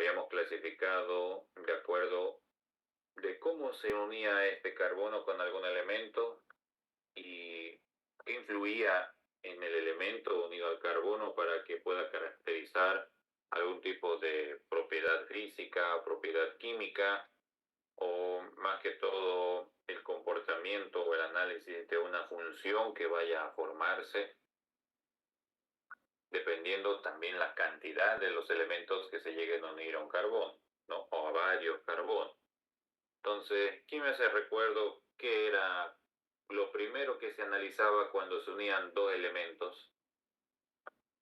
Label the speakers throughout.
Speaker 1: habíamos clasificado de acuerdo de cómo se unía este carbono con algún elemento y qué influía en el elemento unido al carbono para que pueda caracterizar algún tipo de propiedad física, propiedad química, o más que todo el comportamiento o el análisis de una función que vaya a formarse, dependiendo también la cantidad de los elementos que se lleguen a unir a un carbón, ¿no? O a varios carbonos. Entonces, ¿quién me hace recuerdo qué era lo primero que se analizaba cuando se unían dos elementos?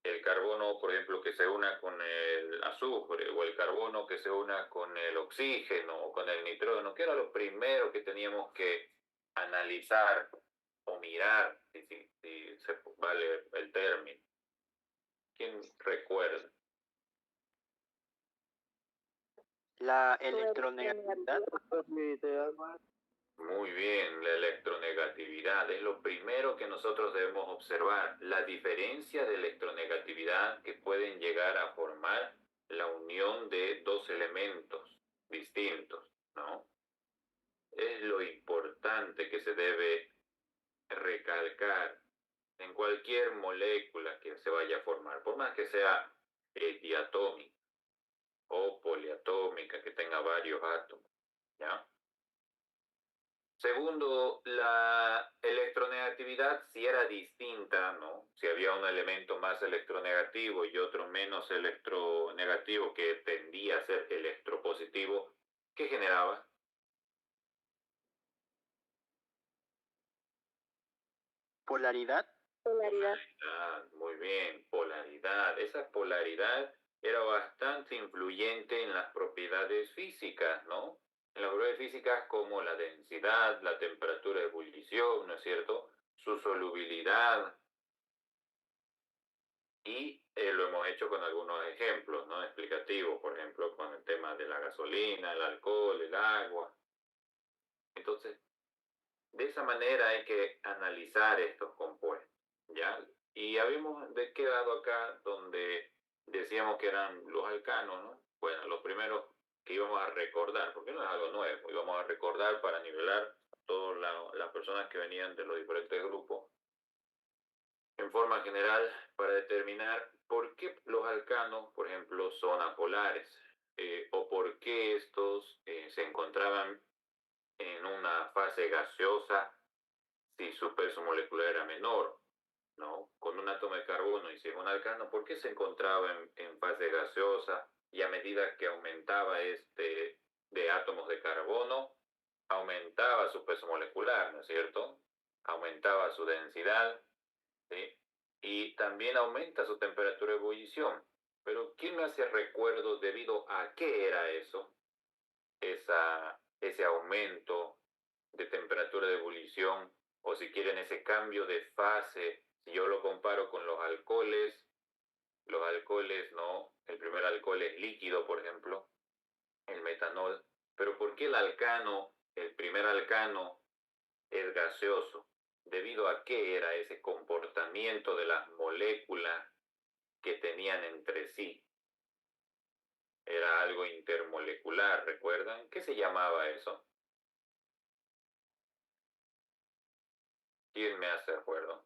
Speaker 1: El carbono, por ejemplo, que se una con el azufre, o el carbono que se una con el oxígeno o con el nitrógeno, ¿qué era lo primero que teníamos que analizar o mirar, si se vale el término? ¿Quién recuerda?
Speaker 2: La electronegatividad.
Speaker 1: Muy bien, la electronegatividad es lo primero que nosotros debemos observar, la diferencia de electronegatividad que pueden llegar a formar la unión de dos elementos distintos, ¿no? Es lo importante que se debe recalcar en cualquier molécula que se vaya a formar, por más que sea diatómica o poliatómica, que tenga varios átomos, ¿ya? Segundo, la electronegatividad si era distinta, ¿no? Si había un elemento más electronegativo y otro menos electronegativo que tendía a ser electropositivo, ¿qué generaba?
Speaker 2: Polaridad.
Speaker 1: Polaridad, muy bien, polaridad. Esa polaridad era bastante influyente en las propiedades físicas, ¿no? En las propiedades físicas como la densidad, la temperatura de ebullición, ¿no es cierto? Su solubilidad. Y lo hemos hecho con algunos ejemplos, ¿no? Explicativos, por ejemplo, con el tema de la gasolina, el alcohol, el agua. Entonces, de esa manera hay que analizar estos compuestos, ¿ya? Y habíamos quedado acá donde decíamos que eran los alcanos, ¿no? Bueno, los primeros que íbamos a recordar, porque no es algo nuevo, íbamos a recordar para nivelar a todas las personas que venían de los diferentes grupos, en forma general, para determinar por qué los alcanos, por ejemplo, son apolares, o por qué estos se encontraban en una fase gaseosa si su peso molecular era menor, ¿no? Con un átomo de carbono y sin un alcano, ¿por qué se encontraba en fase gaseosa? Y a medida que aumentaba este de átomos de carbono, aumentaba su peso molecular, ¿no es cierto? Aumentaba su densidad, ¿sí? Y también aumenta su temperatura de ebullición. Pero ¿quién me hace recuerdo debido a qué era eso? Ese aumento de temperatura de ebullición, o si quieren ese cambio de fase, si yo lo comparo con los alcoholes no, el primer alcohol es líquido, por ejemplo, el metanol, pero ¿por qué el alcano, el primer alcano, es gaseoso? ¿Debido a qué era ese comportamiento de las moléculas que tenían entre sí? Era algo intermolecular, ¿recuerdan? ¿Qué se llamaba eso? ¿Quién me hace acuerdo?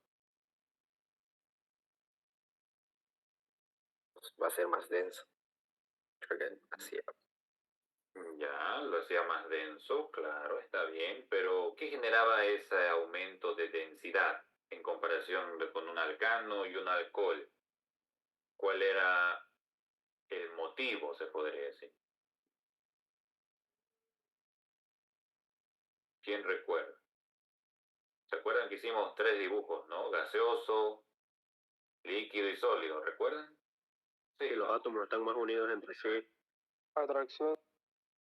Speaker 3: Va a ser más denso. Creo que así.
Speaker 1: Ya, lo hacía más denso, claro, está bien, pero ¿qué generaba ese aumento de densidad en comparación con un alcano y un alcohol? ¿Cuál era el motivo, se podría decir? ¿Quién recuerda? ¿Se acuerdan que hicimos tres dibujos, no? Gaseoso, líquido y sólido, ¿recuerdan? Sí,
Speaker 3: los átomos están más unidos entre sí.
Speaker 2: Atracción.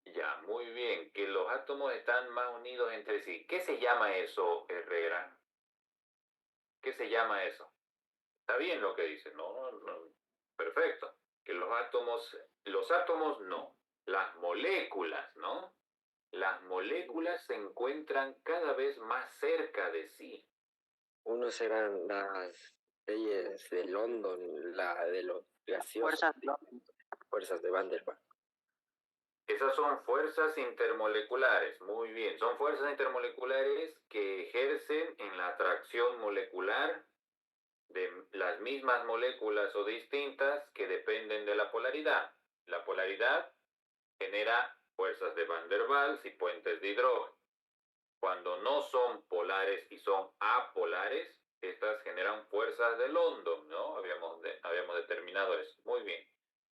Speaker 1: Ya, muy bien, que los átomos están más unidos entre sí. ¿Qué se llama eso, Herrera? ¿Qué se llama eso? Está bien lo que dice, no, perfecto. Que los átomos no, las moléculas, ¿no? Las moléculas se encuentran cada vez más cerca de sí.
Speaker 3: Unos eran las leyes de London, la de los gaseosos. Fuerzas de Van der Waals.
Speaker 1: Esas son fuerzas intermoleculares, muy bien. Son fuerzas intermoleculares que ejercen en la atracción molecular de las mismas moléculas o distintas que dependen de la polaridad. La polaridad genera fuerzas de Van der Waals y puentes de hidrógeno. Cuando no son polares y son apolares, estas generan fuerzas de London, ¿no? Habíamos determinado eso. Muy bien.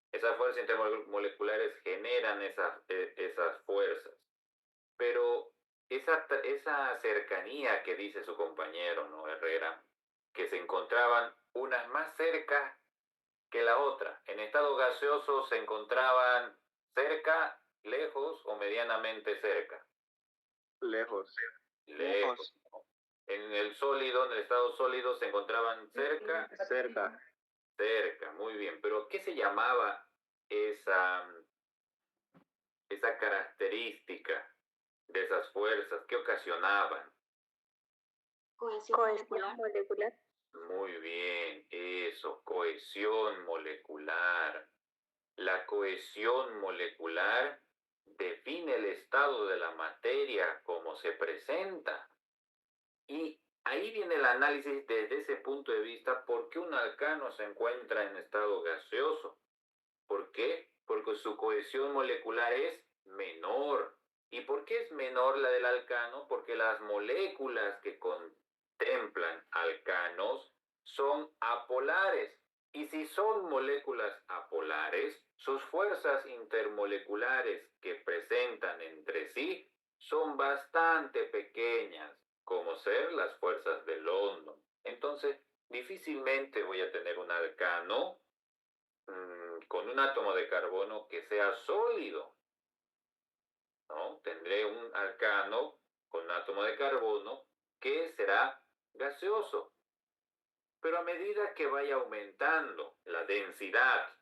Speaker 1: Esas fuerzas intermoleculares generan esas fuerzas. Pero esa cercanía que dice su compañero, ¿no, Herrera? Que se encontraban unas más cerca que la otra. En estado gaseoso se encontraban cerca, lejos o medianamente cerca.
Speaker 3: Lejos.
Speaker 1: Lejos. En el sólido, en el estado sólido, se encontraban cerca.
Speaker 3: Cerca.
Speaker 1: Cerca, muy bien. Pero ¿qué se llamaba esa característica de esas fuerzas? ¿Qué ocasionaban?
Speaker 4: Cohesión molecular.
Speaker 1: Muy bien, eso, cohesión molecular. La cohesión molecular define el estado de la materia como se presenta. Y ahí viene el análisis desde ese punto de vista, ¿por qué un alcano se encuentra en estado gaseoso? ¿Por qué? Porque su cohesión molecular es menor. ¿Y por qué es menor la del alcano? Porque las moléculas que contemplan alcanos son apolares. Y si son moléculas apolares, sus fuerzas intermoleculares que presentan entre sí son bastante pequeñas, como ser las fuerzas de London. Entonces, difícilmente voy a tener un alcano con un átomo de carbono que sea sólido, ¿no? Tendré un alcano con un átomo de carbono que será gaseoso. Pero a medida que vaya aumentando la densidad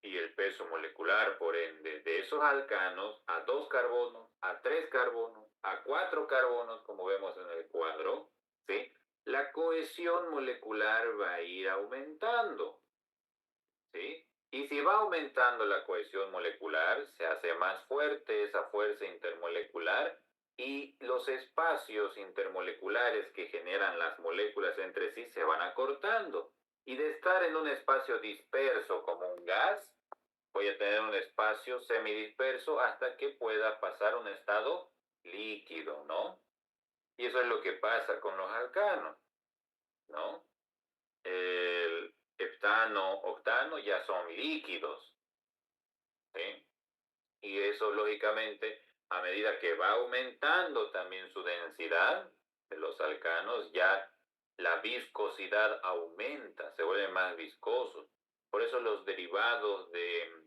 Speaker 1: y el peso molecular, por ende, de esos alcanos a 2 carbonos, a 3 carbonos, a 4 carbonos, como vemos en el cuadro, ¿sí? La cohesión molecular va a ir aumentando, ¿sí? Y si va aumentando la cohesión molecular, se hace más fuerte esa fuerza intermolecular y los espacios intermoleculares que generan las moléculas entre sí se van acortando. Y de estar en un espacio disperso como un gas, voy a tener un espacio semidisperso hasta que pueda pasar a un estado líquido, ¿no? Y eso es lo que pasa con los alcanos, ¿no? El heptano, octano ya son líquidos, ¿sí? Y eso lógicamente, a medida que va aumentando también su densidad de los alcanos, ya la viscosidad aumenta, se vuelven más viscosos. Por eso los derivados de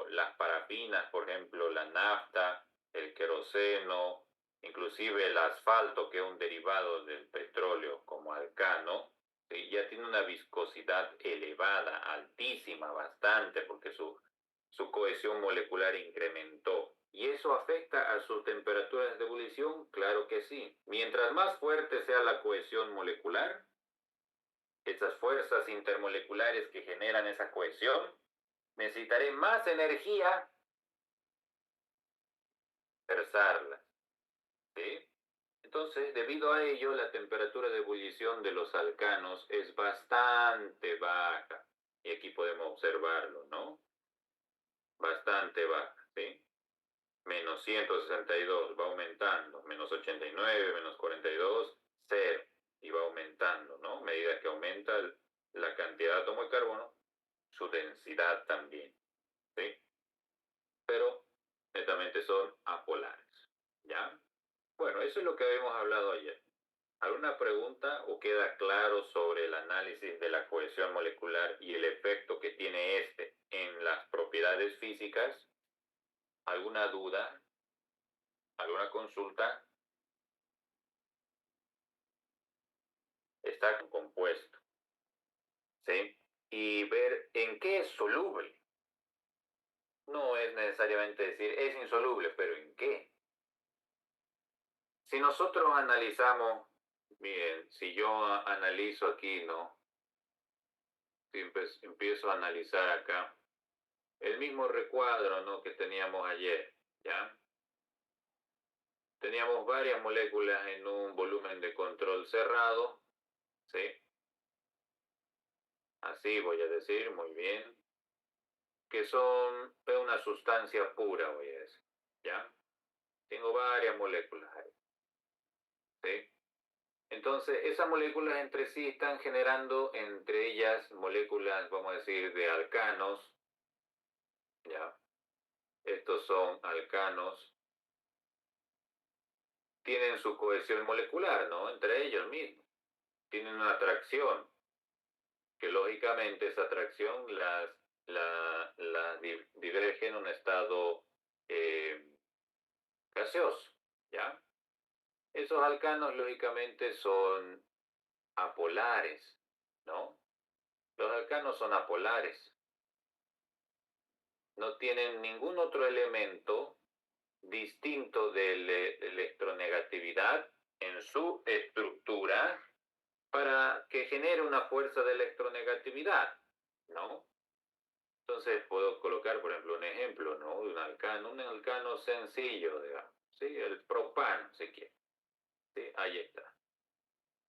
Speaker 1: las parafinas, por ejemplo, la nafta, el queroseno, inclusive el asfalto, que es un derivado del petróleo como alcano, ¿sí? Ya tiene una viscosidad elevada, altísima, bastante, porque su cohesión molecular incrementó. ¿Y eso afecta a sus temperaturas de ebullición? Claro que sí. Mientras más fuerte sea la cohesión molecular, esas fuerzas intermoleculares que generan esa cohesión, necesitaré más energía para dispersarlas, ¿sí? Entonces, debido a ello, la temperatura de ebullición de los alcanos es bastante baja. Y aquí podemos observarlo, ¿no? Bastante baja, ¿sí? Menos 162, va aumentando, menos 89, menos 42, 0, y va aumentando, ¿no? A medida que aumenta la cantidad de átomo de carbono, su densidad también, ¿sí? Pero netamente son apolares, ¿ya? Bueno, eso es lo que habíamos hablado ayer. ¿Alguna pregunta o queda claro sobre el análisis de la cohesión molecular y el efecto que tiene este en las propiedades físicas? ¿Alguna duda? ¿Alguna consulta? Está compuesto, ¿sí? Y ver en qué es soluble. No es necesariamente decir es insoluble, pero ¿en qué? Si nosotros analizamos, miren, si yo analizo aquí, ¿no? Si empiezo a analizar acá el mismo recuadro, ¿no?, que teníamos ayer, ¿ya? Teníamos varias moléculas en un volumen de control cerrado, ¿sí? Así voy a decir, muy bien. Que son una sustancia pura, voy a decir, ¿ya? Tengo varias moléculas ahí, ¿sí? Entonces, esas moléculas entre sí están generando entre ellas moléculas, vamos a decir, de alcanos, ¿ya? Estos son alcanos, tienen su cohesión molecular, ¿no?, entre ellos mismos. Tienen una atracción, que lógicamente esa atracción las diverge en un estado gaseoso, ¿ya? Esos alcanos lógicamente son apolares, ¿no? Los alcanos son apolares. No tienen ningún otro elemento distinto de electronegatividad en su estructura para que genere una fuerza de electronegatividad, ¿no? Entonces puedo colocar, por ejemplo, un ejemplo, ¿no?, de un alcano sencillo, digamos, ¿sí? El propano, si quiere, ¿sí? Ahí está,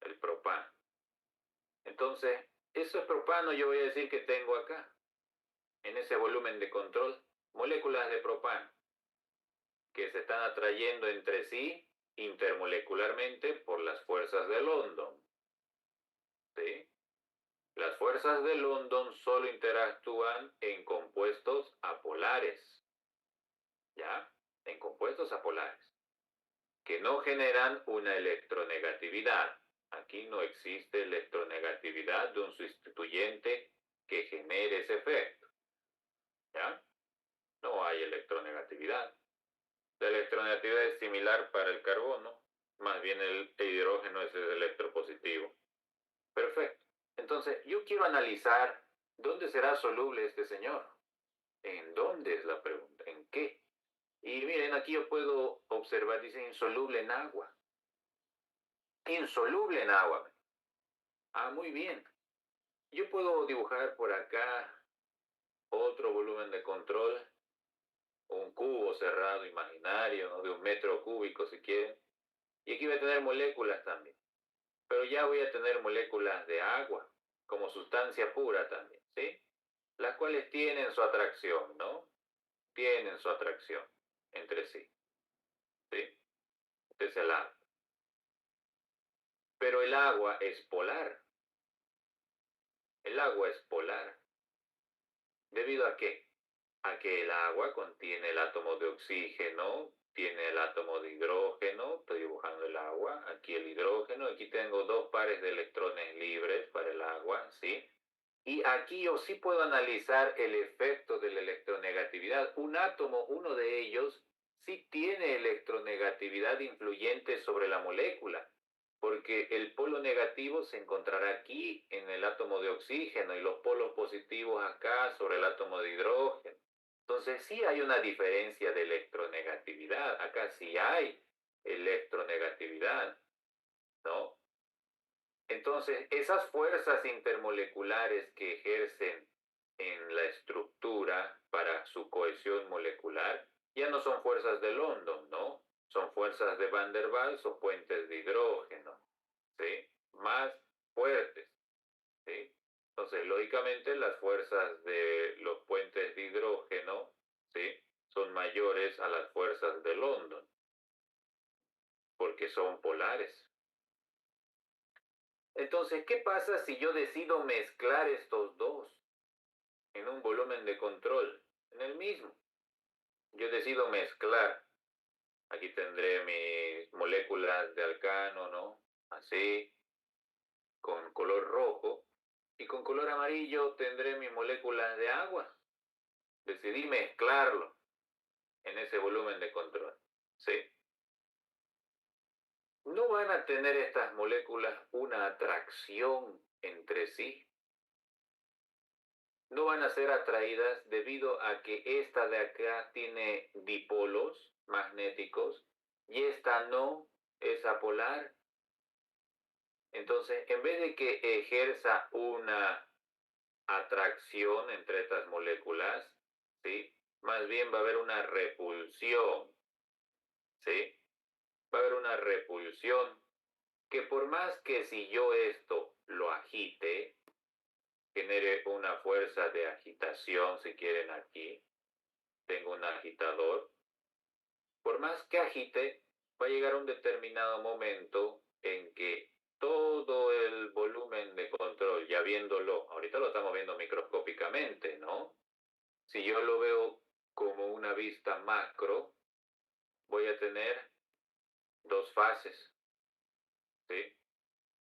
Speaker 1: el propano. Entonces, ese propano yo voy a decir que tengo acá, en ese volumen de control, moléculas de propano que se están atrayendo entre sí intermolecularmente por las fuerzas de London, ¿sí? Las fuerzas de London solo interactúan en compuestos apolares, ¿ya? En compuestos apolares, que no generan una electronegatividad. Aquí no existe electronegatividad de un sustituyente que genere ese efecto, ¿ya? No hay electronegatividad. La electronegatividad es similar para el carbono, más bien el hidrógeno es el electropositivo. Perfecto. Entonces, yo quiero analizar dónde será soluble este señor. ¿En dónde es la pregunta? ¿En qué? Y miren, aquí yo puedo observar, dice insoluble en agua. Insoluble en agua. Ah, muy bien. Yo puedo dibujar por acá otro volumen de control, un cubo cerrado imaginario, ¿no?, de 1 metro cúbico si quieren. Y aquí voy a tener moléculas también. Pero ya voy a tener moléculas de agua como sustancia pura también, ¿sí? Las cuales tienen su atracción, ¿no? Tienen su atracción entre sí, ¿sí? Este es el agua. Pero el agua es polar. El agua es polar. ¿Debido a qué? A que el agua contiene el átomo de oxígeno, tiene el átomo de hidrógeno, estoy dibujando el agua, aquí el hidrógeno, aquí tengo 2 pares de electrones libres para el agua, ¿sí? Y aquí yo sí puedo analizar el efecto de la electronegatividad. Un átomo, uno de ellos, sí tiene electronegatividad influyente sobre la molécula, porque el polo negativo se encontrará aquí en el átomo de oxígeno y los polos positivos acá sobre el átomo de hidrógeno. Entonces sí hay una diferencia de electronegatividad. Acá sí hay electronegatividad, ¿no? Entonces, esas fuerzas intermoleculares que ejercen en la estructura para su cohesión molecular ya no son fuerzas de London, ¿no? Son fuerzas de Van der Waals o puentes de hidrógeno, ¿sí? Más fuertes, ¿sí? Entonces, lógicamente, las fuerzas de los puentes de hidrógeno, ¿sí?, son mayores a las fuerzas de London, porque son polares. Entonces, ¿qué pasa si yo decido mezclar estos dos en un volumen de control? En el mismo. Yo decido mezclar. Aquí tendré mis moléculas de alcano, ¿no? Así, con color rojo. Y con color amarillo tendré mis moléculas de agua. Decidí mezclarlo en ese volumen de control, ¿sí? ¿No van a tener estas moléculas una atracción entre sí? No van a ser atraídas debido a que esta de acá tiene dipolos magnéticos y esta no, es apolar. Entonces, en vez de que ejerza una atracción entre estas moléculas, ¿sí?, más bien va a haber una repulsión, ¿sí? Va a haber una repulsión que por más que si yo esto lo agite, genere una fuerza de agitación, si quieren aquí, tengo un agitador, por más que agite, va a llegar un determinado momento en que todo el volumen de control, ya viéndolo, ahorita lo estamos viendo microscópicamente, ¿no? Si yo lo veo como una vista macro, voy a tener dos fases, ¿sí?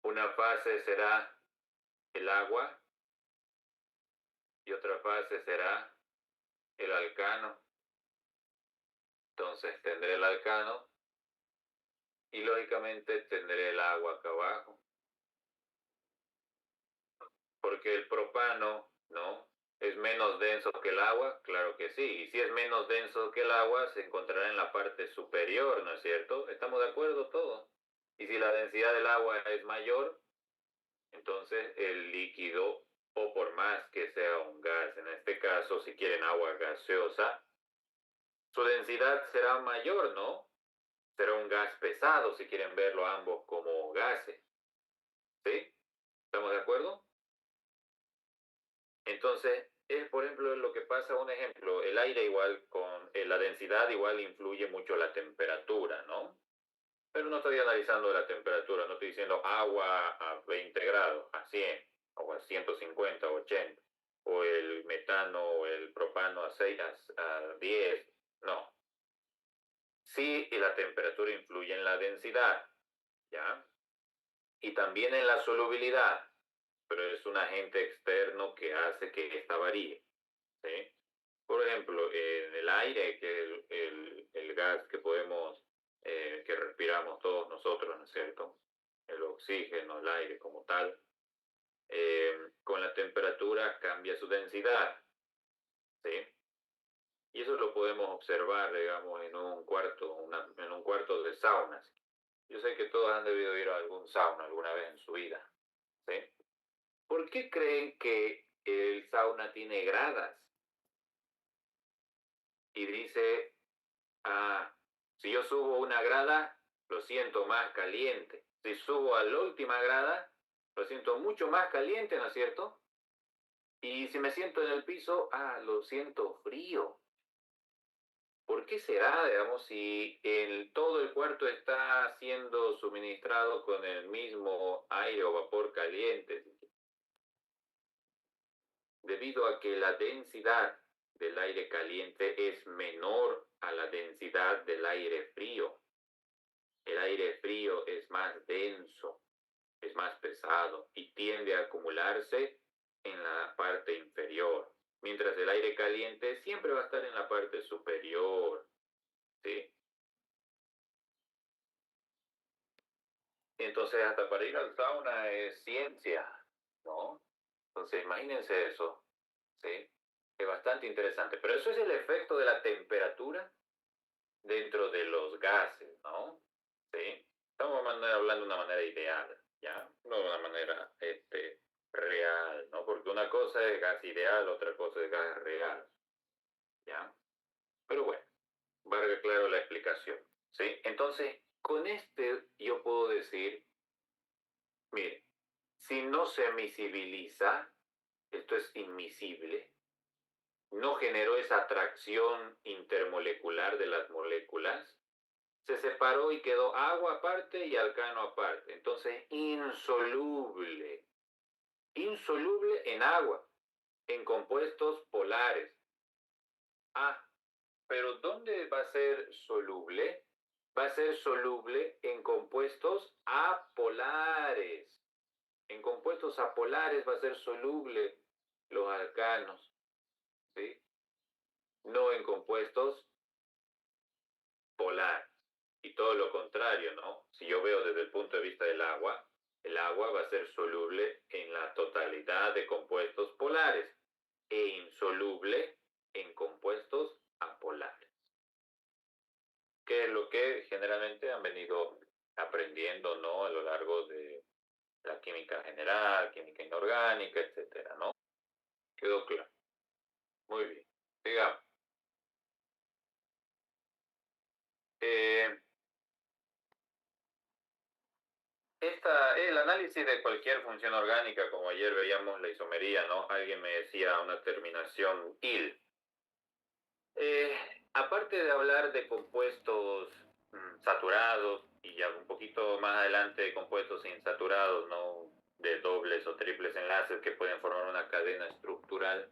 Speaker 1: Una fase será el agua y otra fase será el alcano. Entonces tendré el alcano y lógicamente tendré el agua acá abajo. Porque el propano, ¿no? ¿Es menos denso que el agua? Claro que sí. Y si es menos denso que el agua, se encontrará en la parte superior, ¿no es cierto? ¿Estamos de acuerdo todos? Y si la densidad del agua es mayor, entonces el líquido, o por más que sea un gas, en este caso, si quieren agua gaseosa, su densidad será mayor, ¿no? Será un gas pesado, si quieren verlo ambos como gases. ¿Sí? ¿Estamos de acuerdo? Entonces, es por ejemplo lo que pasa, un ejemplo, el aire igual con la densidad igual influye mucho la temperatura, ¿no? Pero no estoy analizando la temperatura, no estoy diciendo agua a 20 grados, a 100, o a 150, 80, o el metano o el propano a 6, a 10, no. Sí, y la temperatura influye en la densidad, ¿ya? Y también en la solubilidad, pero es un agente externo que hace que esta varíe, ¿sí? Por ejemplo, en el aire, que el gas que podemos, que respiramos todos nosotros, ¿no es cierto? El oxígeno, el aire como tal, con la temperatura cambia su densidad, ¿sí? Y eso lo podemos observar, digamos, en un cuarto, en un cuarto de saunas. Yo sé que todos han debido ir a algún sauna alguna vez en su vida, ¿sí? ¿Por qué creen que el sauna tiene gradas? Y dice, ah, si yo subo una grada, lo siento más caliente. Si subo a la última grada, lo siento mucho más caliente, ¿no es cierto? Y si me siento en el piso, lo siento frío. ¿Por qué será, digamos, si todo el cuarto está siendo suministrado con el mismo aire o vapor caliente? Debido a que la densidad del aire caliente es menor a la densidad del aire frío. El aire frío es más denso, es más pesado y tiende a acumularse en la parte inferior, mientras el aire caliente siempre va a estar en la parte superior, ¿sí? Entonces, hasta para ir al sauna es ciencia, ¿no? Entonces, imagínense eso, ¿sí? Es bastante interesante. Pero eso es el efecto de la temperatura dentro de los gases, ¿no? ¿Sí? Estamos hablando de una manera ideal, ¿ya? No de una manera real, ¿no? Porque una cosa es gas ideal, otra cosa es gas real, ¿ya? Pero bueno, valga claro la explicación, ¿sí? Entonces, con yo puedo decir, mire, si no se miscibiliza, esto es inmisible, no generó esa atracción intermolecular de las moléculas, se separó y quedó agua aparte y alcano aparte. Entonces, insoluble. Insoluble en agua, en compuestos polares. Pero ¿dónde va a ser soluble? Va a ser soluble en compuestos apolares. En compuestos apolares va a ser soluble los alcanos, ¿sí? No en compuestos polares. Y todo lo contrario, ¿no? Si yo veo desde el punto de vista del agua, el agua va a ser soluble en la totalidad de compuestos polares e insoluble en compuestos apolares. Que es lo que generalmente han venido aprendiendo, ¿no? A lo largo de la química general, química inorgánica, etcétera, ¿no? Quedó claro. Muy bien. Sigamos. análisis de cualquier función orgánica, como ayer veíamos la isomería, ¿no? Alguien me decía una terminación il. Eh, Aparte de hablar de compuestos saturados y ya un poquito más adelante de compuestos insaturados, ¿no? De dobles o triples enlaces que pueden formar una cadena estructural.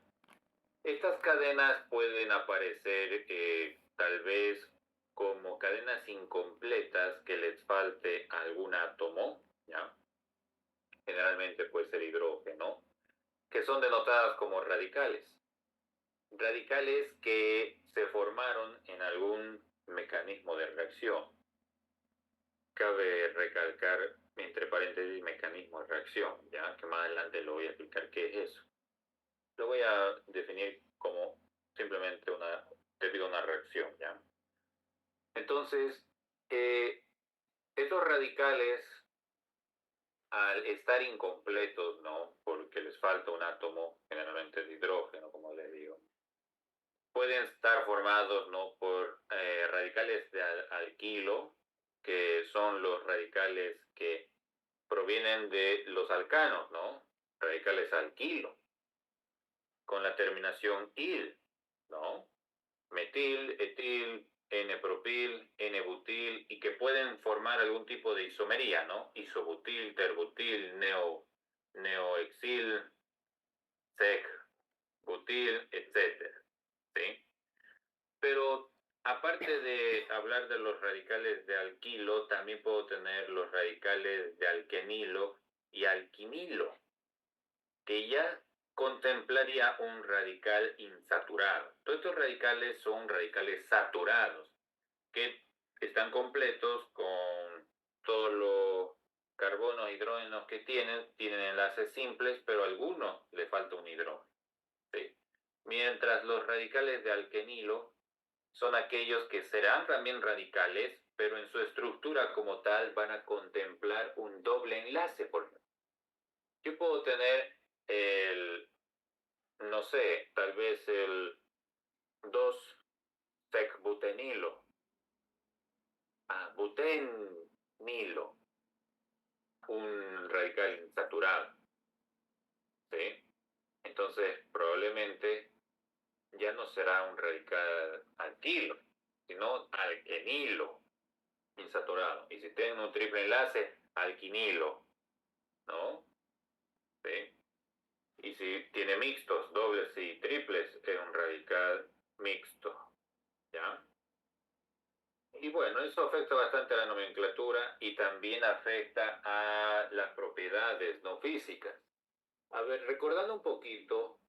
Speaker 1: Estas cadenas pueden aparecer tal vez como cadenas incompletas que les falte algún átomo, ¿ya? Generalmente puede ser hidrógeno, que son denotadas como radicales. Radicales que se formaron en algún mecanismo de reacción. Cabe recalcar, entre paréntesis, mecanismo de reacción, ya que más adelante lo voy a explicar qué es eso. Lo voy a definir como simplemente debido a una reacción, ¿ya? Entonces, estos radicales, al estar incompletos, ¿no? Porque les falta un átomo, generalmente de hidrógeno, como les digo, pueden estar formados, ¿no? Por radicales de alquilo, que son los radicales que provienen de los alcanos, ¿no? Radicales alquilo, con la terminación il, ¿no? Metil, etil, N-propil, N-butil, y que pueden formar algún tipo de isomería, ¿no? Isobutil, terbutil, neoexil, sec-butil, etc. ¿Sí? Pero aparte de hablar de los radicales de alquilo, también puedo tener los radicales de alquenilo y alquinilo, que ya contemplaría un radical insaturado. Todos estos radicales son radicales saturados, que están completos con todos los carbonos e hidrógenos que tienen enlaces simples, pero a algunos le falta un hidrógeno. ¿Sí? Mientras los radicales de alquenilo son aquellos que serán también radicales, pero en su estructura como tal van a contemplar un doble enlace, por ejemplo. Yo puedo tener no sé, tal vez el 2-sec-butenilo, butenilo, un radical insaturado, ¿sí? Entonces, probablemente ya no será un radical alquilo, sino alquenilo insaturado. Y si tienen un triple enlace, alquinilo, ¿no? ¿Sí? Y si tiene mixtos, dobles y triples, es un radical mixto, ¿ya? Y bueno, eso afecta bastante a la nomenclatura y también afecta a las propiedades no físicas. A ver, recordando un poquito,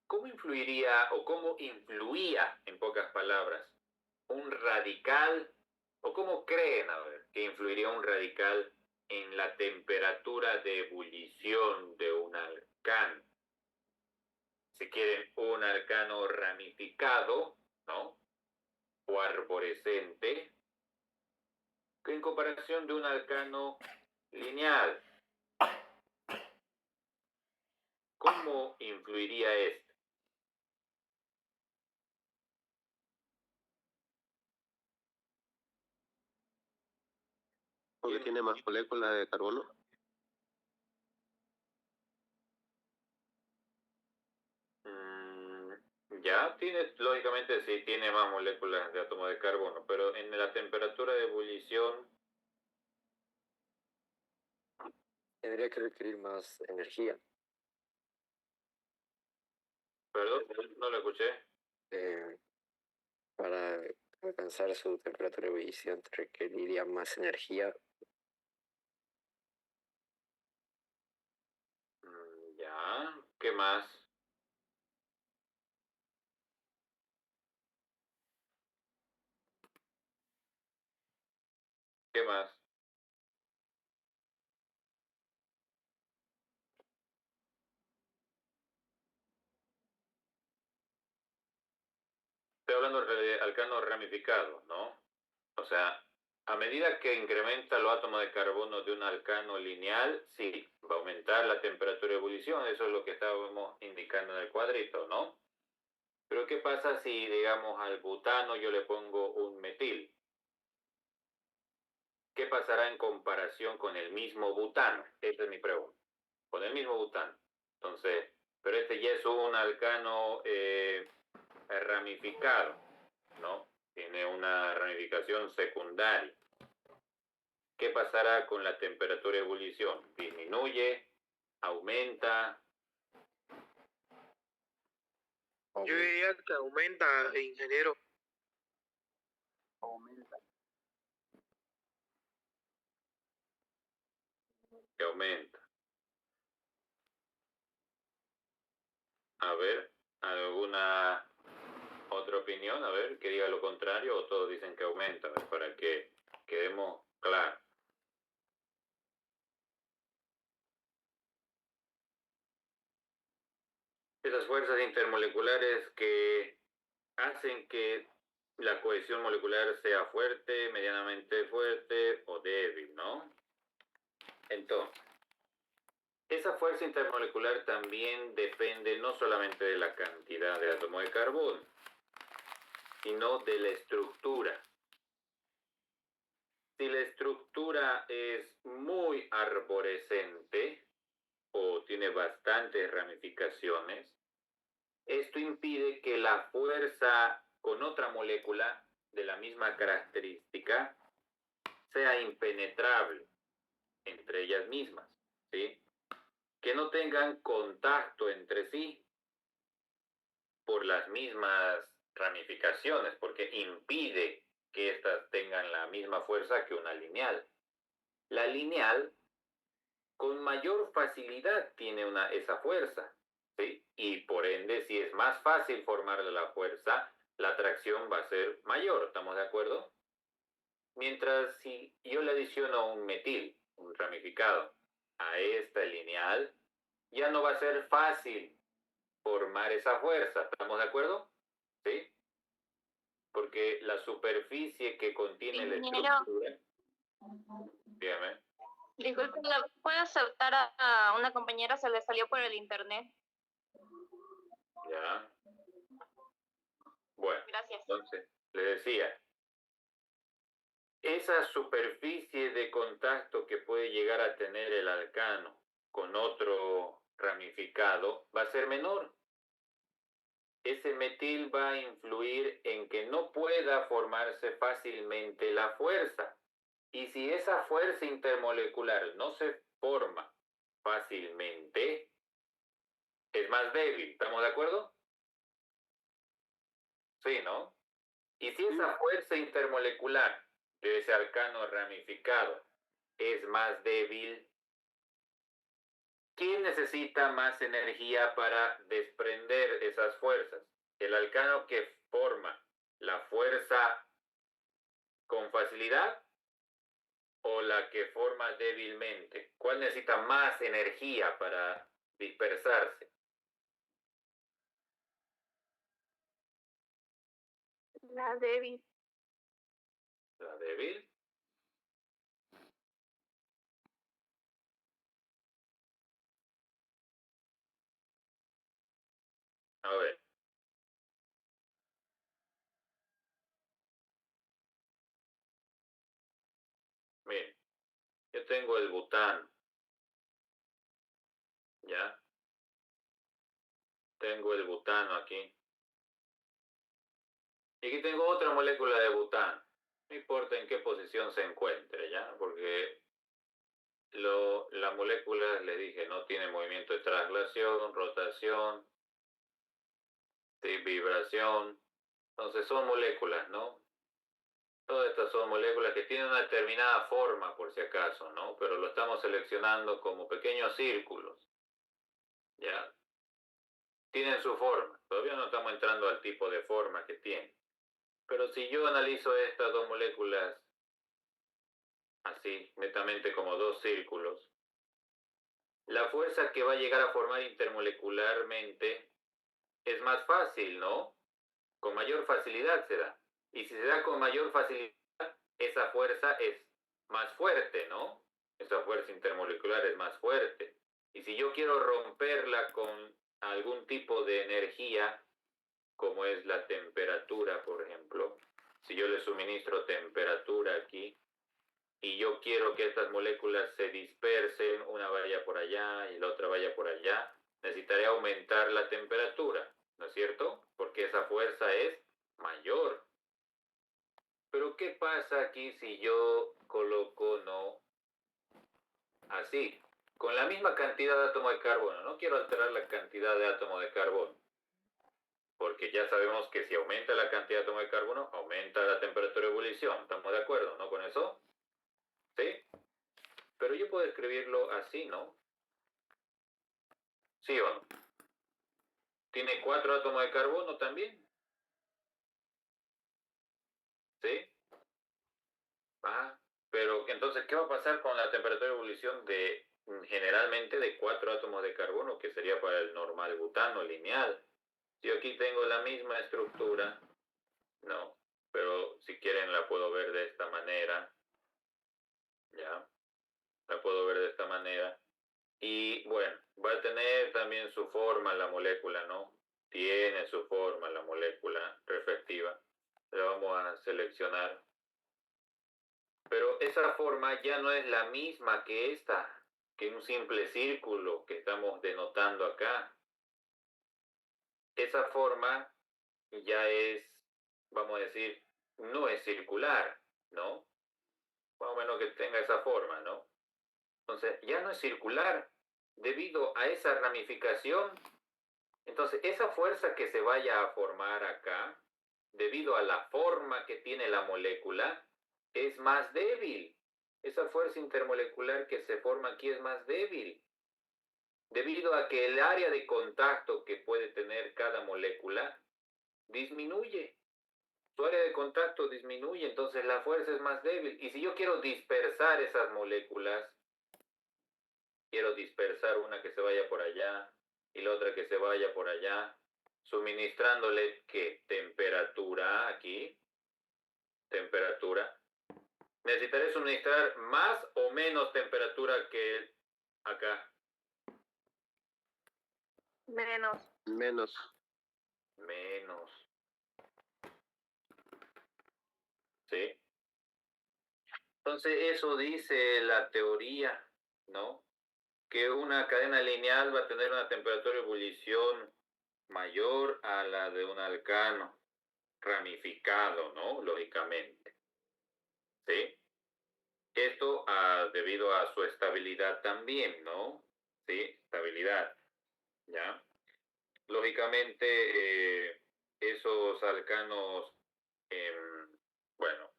Speaker 1: ¿cómo influiría o cómo influía, en pocas palabras, un radical, o cómo creen, a ver, que influiría un radical en la temperatura de ebullición de un alcano? Si quieren, un alcano ramificado, ¿no? O arborescente, en comparación de un alcano lineal. ¿Cómo influiría este?
Speaker 3: Porque tiene más moléculas de carbono.
Speaker 1: Ya, lógicamente sí tiene más moléculas de átomo de carbono, pero en la temperatura de ebullición,
Speaker 3: Tendría que requerir más energía.
Speaker 1: perdón, no lo escuché.
Speaker 3: Para alcanzar su temperatura de ebullición requeriría más energía.
Speaker 1: Ya, ¿qué más? ¿Qué más? Estoy hablando de alcanos ramificados, ¿no? O sea, a medida que incrementa los átomos de carbono de un alcano lineal, sí, va a aumentar la temperatura de ebullición, eso es lo que estábamos indicando en el cuadrito, ¿no? Pero ¿qué pasa si, digamos, al butano yo le pongo un metil? ¿qué pasará en comparación con el mismo butano? Esa es mi pregunta. Con el mismo butano. Entonces, pero este ya es un alcano ramificado, ¿no? Tiene una ramificación secundaria. ¿Qué pasará con la temperatura de ebullición? ¿Disminuye? ¿Aumenta?
Speaker 4: Yo diría que aumenta, ingeniero.
Speaker 2: Aumenta.
Speaker 1: Que aumenta. A ver, ¿alguna otra opinión? A ver, que diga lo contrario o todos dicen que aumenta, a ver, para que quedemos claros. Esas fuerzas intermoleculares que hacen que la cohesión molecular sea fuerte, medianamente fuerte o débil, ¿no? Entonces, esa fuerza intermolecular también depende no solamente de la cantidad de átomos de carbono, sino de la estructura. Si la estructura es muy arborescente o tiene bastantes ramificaciones, esto impide que la fuerza con otra molécula de la misma característica sea impenetrable entre ellas mismas, ¿sí? Que no tengan contacto entre sí por las mismas ramificaciones, porque impide que éstas tengan la misma fuerza que una lineal. La lineal con mayor facilidad tiene esa fuerza, ¿sí? Y por ende, si es más fácil formarle la fuerza, la atracción va a ser mayor, ¿estamos de acuerdo? Mientras si yo le adiciono un metil, un ramificado, a esta lineal, ya no va a ser fácil formar esa fuerza, ¿estamos de acuerdo? ¿Sí? Porque la superficie que contiene la estructura... Dígame.
Speaker 5: Disculpe, ¿la puede aceptar a una compañera? Se le salió por el internet.
Speaker 1: Ya. Bueno,
Speaker 5: Gracias.
Speaker 1: entonces, le decía, esa superficie de contacto que puede llegar a tener el alcano con otro ramificado va a ser menor. Ese metil va a influir en que no pueda formarse fácilmente la fuerza. Y si esa fuerza intermolecular no se forma fácilmente, es más débil. ¿Estamos de acuerdo? Sí, ¿no? Y si esa fuerza intermolecular de ese alcano ramificado es más débil, ¿quién necesita más energía para desprender esas fuerzas? ¿El alcano que forma la fuerza con facilidad o la que forma débilmente? ¿Cuál necesita más energía para dispersarse?
Speaker 5: La débil.
Speaker 1: ¿La débil? A ver. Miren, yo tengo el butano. ¿Ya? Tengo el butano aquí. Y aquí tengo otra molécula de butano. No importa en qué posición se encuentre, ¿ya? Porque la molécula, les dije, no tiene movimiento de traslación, rotación, ¿sí? Vibración. Entonces son moléculas, ¿no? Todas estas son moléculas que tienen una determinada forma, por si acaso, ¿no? Pero lo estamos seleccionando como pequeños círculos, ¿ya? Tienen su forma. Todavía no estamos entrando al tipo de forma que tienen. Pero si yo analizo estas dos moléculas así, netamente como dos círculos, la fuerza que va a llegar a formar intermolecularmente es más fácil, ¿no? Con mayor facilidad se da. Y si se da con mayor facilidad, esa fuerza es más fuerte, ¿no? Esa fuerza intermolecular es más fuerte. Y si yo quiero romperla con algún tipo de energía, como es la temperatura, por ejemplo, si yo le suministro temperatura aquí, y yo quiero que estas moléculas se dispersen, una vaya por allá y la otra vaya por allá, necesitaré aumentar la temperatura, ¿no es cierto? Porque esa fuerza es mayor. Pero ¿qué pasa aquí si yo coloco no así? Con la misma cantidad de átomos de carbono, no quiero alterar la cantidad de átomos de carbono, porque ya sabemos que si aumenta la cantidad de átomos de carbono, aumenta la temperatura de ebullición. ¿Estamos de acuerdo, no, con eso? ¿Sí? Pero yo puedo escribirlo así, ¿no? ¿Sí o no? ¿Tiene 4 átomos de carbono también? ¿Sí? Ah, pero entonces, ¿qué va a pasar con la temperatura de ebullición de generalmente de 4 átomos de carbono, que sería para el normal butano lineal? Yo aquí tengo la misma estructura, ¿no? Pero si quieren la puedo ver de esta manera, ¿ya? La puedo ver de esta manera. Y bueno, va a tener también su forma la molécula, ¿no? Tiene su forma la molécula respectiva. La vamos a seleccionar. Pero esa forma ya no es la misma que esta, que un simple círculo que estamos denotando acá. Esa forma ya es, vamos a decir, no es circular, ¿no? Más o menos que tenga esa forma, ¿no? Entonces, ya no es circular debido a esa ramificación. Entonces, esa fuerza que se vaya a formar acá, debido a la forma que tiene la molécula, es más débil. Esa fuerza intermolecular que se forma aquí es más débil, debido a que el área de contacto que puede tener cada molécula disminuye. Su área de contacto disminuye, entonces la fuerza es más débil. Y si yo quiero dispersar esas moléculas, quiero dispersar una que se vaya por allá y la otra que se vaya por allá, suministrándole ¿qué? Temperatura aquí, temperatura. Necesitaré suministrar más o menos temperatura que acá.
Speaker 5: Menos.
Speaker 2: Menos.
Speaker 1: Menos. ¿Sí? Entonces eso dice la teoría, ¿no? Que una cadena lineal va a tener una temperatura de ebullición mayor a la de un alcano ramificado, ¿no? Lógicamente. ¿Sí? Esto debido a su estabilidad también, ¿no? ¿Sí? Estabilidad, ¿ya? Lógicamente, esos alcanos, bueno,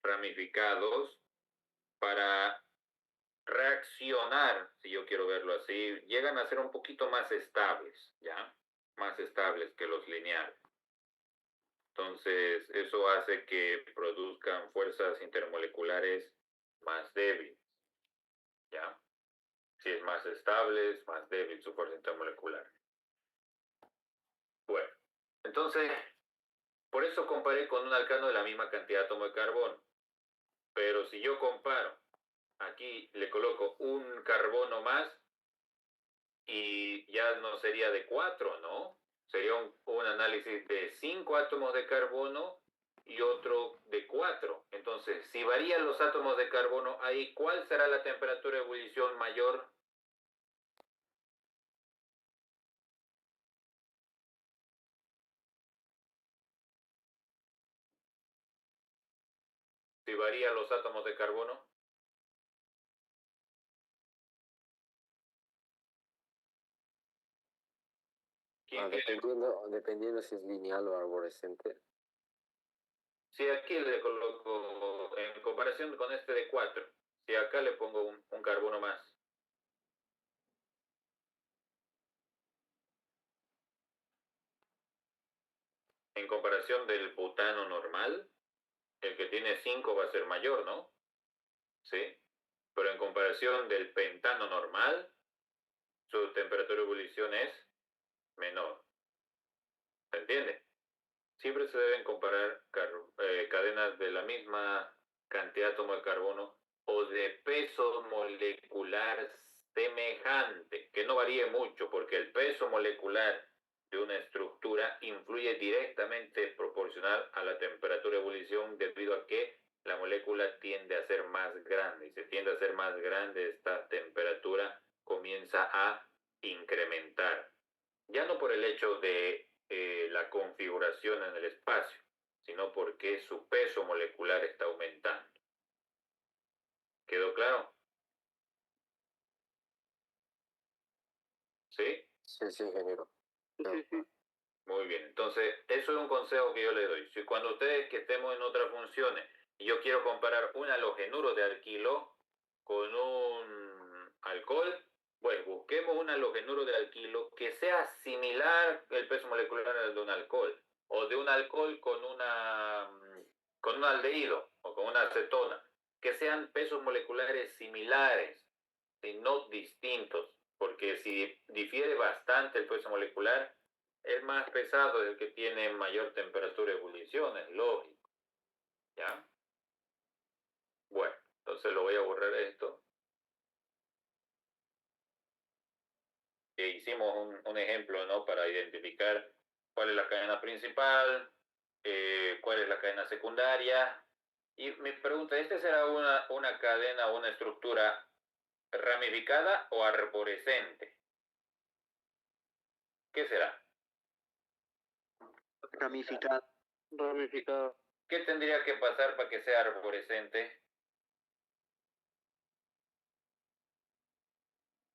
Speaker 1: ramificados, para reaccionar, si yo quiero verlo así, llegan a ser un poquito más estables, ¿ya? Más estables que los lineales. Entonces, eso hace que produzcan fuerzas intermoleculares más débiles, ¿ya? Si es más estable, es más débil su fuerza intermolecular. Bueno, entonces, por eso comparé con un alcano de la misma cantidad de átomo de carbono. Pero si yo comparo, aquí le coloco un carbono más y ya no sería de 4, ¿no? Sería un análisis de 5 átomos de carbono y otro de 4. Entonces, si varían los átomos de carbono ahí, ¿cuál será la temperatura de ebullición mayor? Si varían los átomos de carbono. ¿Quién quiere?
Speaker 3: Dependiendo si es lineal o arborescente.
Speaker 1: Si aquí le coloco, en comparación con este de 4, si acá le pongo un carbono más. En comparación del butano normal, el que tiene 5 va a ser mayor, ¿no? ¿Sí? Pero en comparación del pentano normal, su temperatura de ebullición es menor. ¿Se entiende? Siempre se deben comparar cadenas de la misma cantidad de átomo de carbono o de peso molecular semejante, que no varíe mucho, porque el peso molecular de una estructura influye directamente proporcional a la temperatura de ebullición debido a que la molécula tiende a ser más grande. Y se tiende a ser más grande, esta temperatura comienza a incrementar. Ya no por el hecho de la configuración en el espacio, sino porque su peso molecular está aumentando. ¿Quedó claro? ¿Sí?
Speaker 3: Sí, sí, ingeniero. No.
Speaker 4: Sí, sí.
Speaker 1: Muy bien. Entonces, eso es un consejo que yo le doy. Si cuando ustedes que estemos en otras funciones y yo quiero comparar un halogenuro de alquilo con un alcohol, pues busquemos un halogenuro de alquilo que sea similar el peso molecular al de un alcohol, o de un alcohol con un aldehído o con una acetona, que sean pesos moleculares similares y no distintos, porque si difiere bastante el peso molecular, el más pesado es el que tiene mayor temperatura de ebullición, es lógico. ¿Ya? Bueno, entonces lo voy a borrar esto. Hicimos un ejemplo, ¿no? Para identificar cuál es la cadena principal, cuál es la cadena secundaria. Y mi pregunta, ¿este será una cadena o una estructura ramificada o arborescente? ¿Qué será?
Speaker 2: Ramificado.
Speaker 4: Ramificado.
Speaker 1: ¿Qué tendría que pasar para que sea arborescente?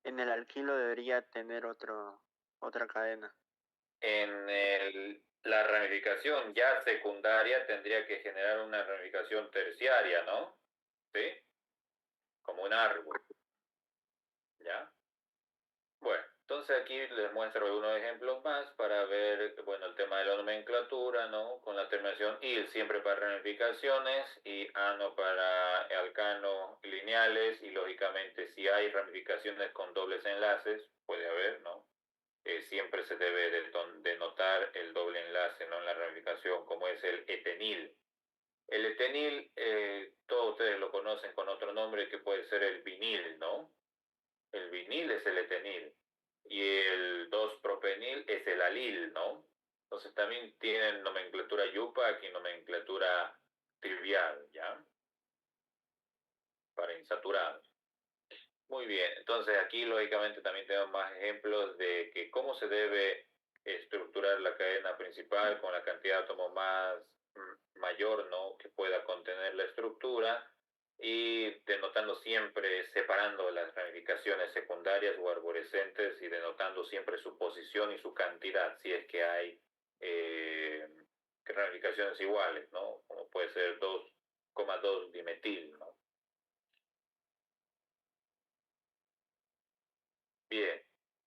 Speaker 2: En el alquilo debería tener otra cadena.
Speaker 1: La ramificación ya secundaria tendría que generar una ramificación terciaria, ¿no? ¿Sí? Como un árbol. ¿Ya? Bueno, entonces aquí les muestro algunos ejemplos más para ver, bueno, el tema de la nomenclatura, ¿no? Con la terminación il siempre para ramificaciones y ano para alcano lineales y lógicamente si hay ramificaciones con dobles enlaces, puede haber, ¿no? Siempre se debe denotar el doble enlace, ¿no? En la ramificación, como es el etenil. El etenil, todos ustedes lo conocen con otro nombre que puede ser el vinil, ¿no? El vinil es el etenil y el 2-propenil es el alil, ¿no? Entonces también tienen nomenclatura yupa y nomenclatura trivial, ¿ya? Para insaturados. Muy bien, entonces aquí lógicamente también tenemos más ejemplos de que cómo se debe estructurar la cadena principal con la cantidad de átomos más mayor, ¿no? Que pueda contener la estructura y denotando siempre, separando las ramificaciones secundarias o arborescentes y denotando siempre su posición y su cantidad, si es que hay ramificaciones iguales, ¿no? Como puede ser 2,2 dimetil, ¿no? Bien,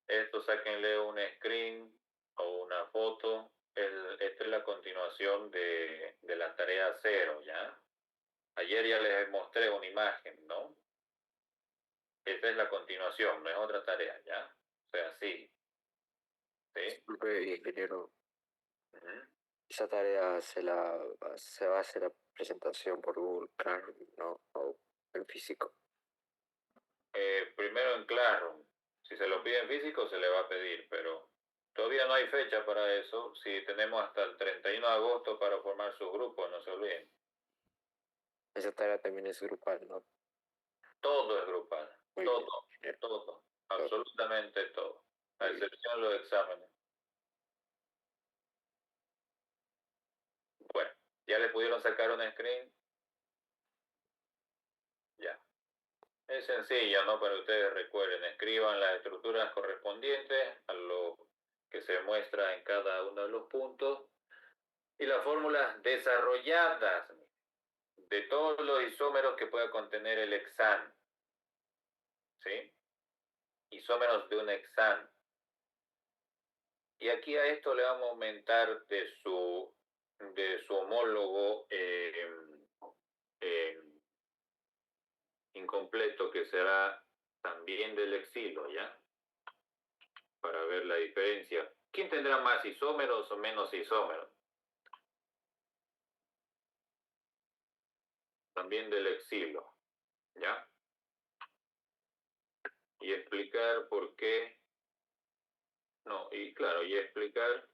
Speaker 1: esto sáquenle un screen o una foto. Esta es la continuación de la tarea 0, ¿ya? Ayer ya les mostré una imagen, ¿no? Esta es la continuación, no es otra tarea, ¿ya? O sea, sí. ¿Sí?
Speaker 3: Disculpe, ingeniero.
Speaker 1: Ujú.
Speaker 3: Esa tarea se va a hacer la presentación por Google Classroom, ¿no? O en físico.
Speaker 1: Primero en Classroom. Si se lo piden físico, se le va a pedir, pero todavía no hay fecha para eso. Si tenemos hasta el 31 de agosto para formar su grupo, no se olviden.
Speaker 3: Esa tarea también es grupal, ¿no?
Speaker 1: Todo es grupal.
Speaker 3: Muy
Speaker 1: Todo,
Speaker 3: bien, ingeniero.
Speaker 1: todo. Absolutamente todo. A
Speaker 3: Muy bien.
Speaker 1: excepción de los exámenes. Bueno, ¿ya le pudieron sacar un screen? Ya. Es sencilla, ¿no? Para que ustedes recuerden, escriban las estructuras correspondientes a lo que se muestra en cada uno de los puntos y las fórmulas desarrolladas de todos los isómeros que pueda contener el hexano, ¿sí? Isómeros de un hexano. Y aquí a esto le vamos a aumentar de su homólogo incompleto, que será también del exilo, ¿ya? Para ver la diferencia. ¿Quién tendrá más isómeros o menos isómeros? También del exilo, ¿ya? Y explicar por qué, no, y claro, y explicar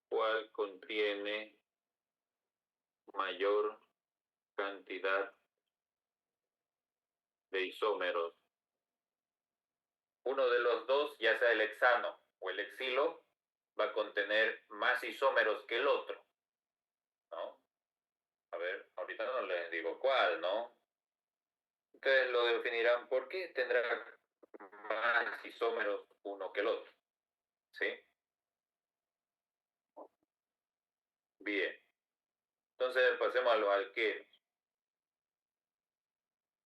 Speaker 1: cuál contiene mayor cantidad de isómeros, uno de los dos, ya sea el hexano o el hexilo, va a contener más isómeros que el otro, ¿no? A ver, ahorita no les digo cuál, ¿no? Ustedes lo definirán por qué tendrá más isómeros uno que el otro, ¿sí? Bien, entonces pasemos a los alquenos.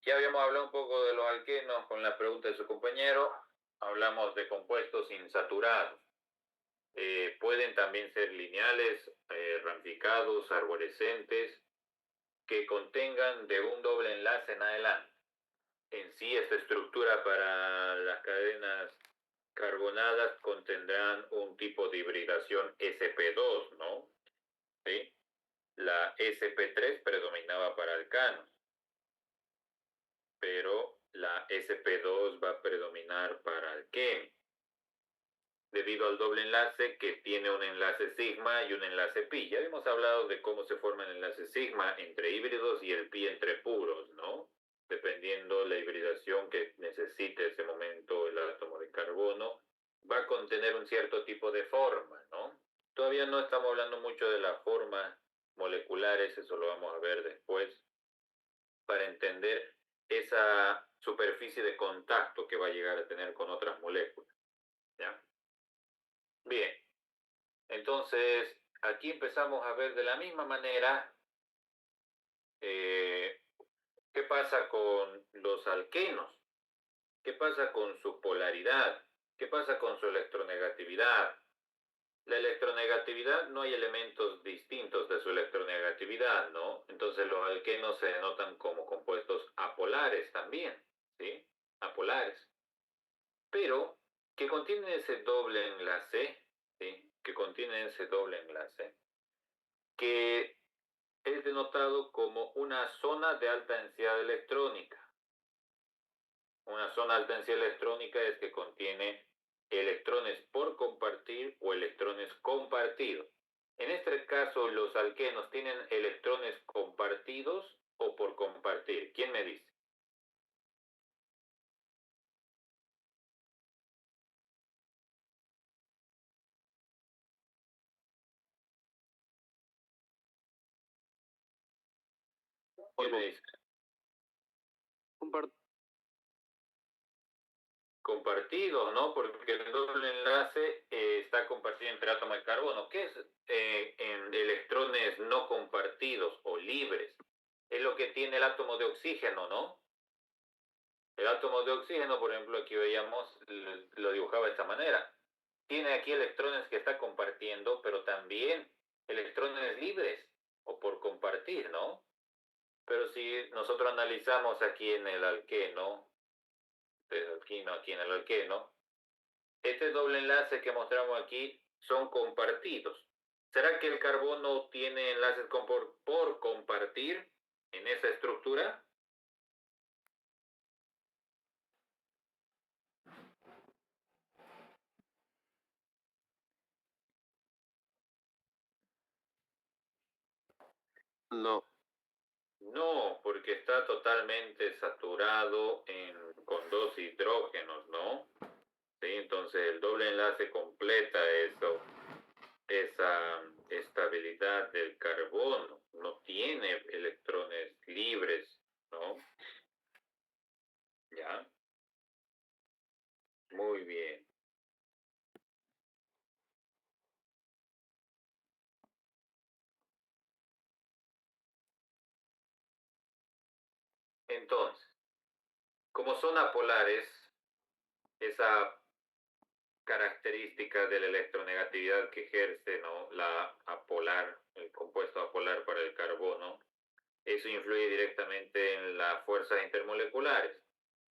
Speaker 1: Ya habíamos hablado un poco de los alquenos con la pregunta de su compañero. Hablamos de compuestos insaturados. Pueden también ser lineales, ramificados, arborescentes, que contengan de un doble enlace en adelante. En sí, esta estructura para las cadenas carbonadas contendrán un tipo de hibridación sp2, ¿no? ¿Sí? La sp3 predominaba para alcanos, pero la sp2 va a predominar para alquenos, debido al doble enlace que tiene un enlace sigma y un enlace pi. Ya hemos hablado de cómo se forma el enlace sigma entre híbridos y el pi entre puros, ¿no? Dependiendo la hibridación que necesite ese momento el átomo de carbono, va a contener un cierto tipo de forma, ¿no? Todavía no estamos hablando mucho de las formas moleculares, eso lo vamos a ver después, para entender esa superficie de contacto que va a llegar a tener con otras moléculas, ¿ya? Bien, entonces aquí empezamos a ver de la misma manera qué pasa con los alquenos, qué pasa con su polaridad, qué pasa con su electronegatividad. La electronegatividad, no hay elementos distintos de su electronegatividad, ¿no? Entonces los alquenos se denotan como compuestos apolares también, ¿sí? Apolares. Pero que contienen ese doble enlace, ¿sí? Que contienen ese doble enlace, que es denotado como una zona de alta densidad electrónica. Una zona de alta densidad electrónica es que contiene electrones por compartir o electrones compartidos. En este caso, los alquenos tienen electrones compartidos o por compartir. ¿Quién me dice? ¿Quién me dice? Compartidos, ¿no? Porque el doble enlace está compartido entre átomos de carbono. ¿Qué es en electrones no compartidos o libres? Es lo que tiene el átomo de oxígeno, ¿no? El átomo de oxígeno, por ejemplo, aquí veíamos, lo dibujaba de esta manera. Tiene aquí electrones que está compartiendo, pero también electrones libres o por compartir, ¿no? Pero si nosotros analizamos aquí en el alqueno, aquí en el alqueno, este doble enlace que mostramos aquí son compartidos. ¿Será que el carbono tiene enlaces por compartir en esa estructura?
Speaker 2: No.
Speaker 1: No, porque está totalmente saturado con dos hidrógenos, ¿no? Sí, entonces el doble enlace completa eso, esa estabilidad del carbono. No tiene electrones libres, ¿no? ¿Ya? Muy bien. Entonces, como son apolares, esa característica de la electronegatividad que ejerce, ¿no? La apolar, el compuesto apolar para el carbono, eso influye directamente en las fuerzas intermoleculares.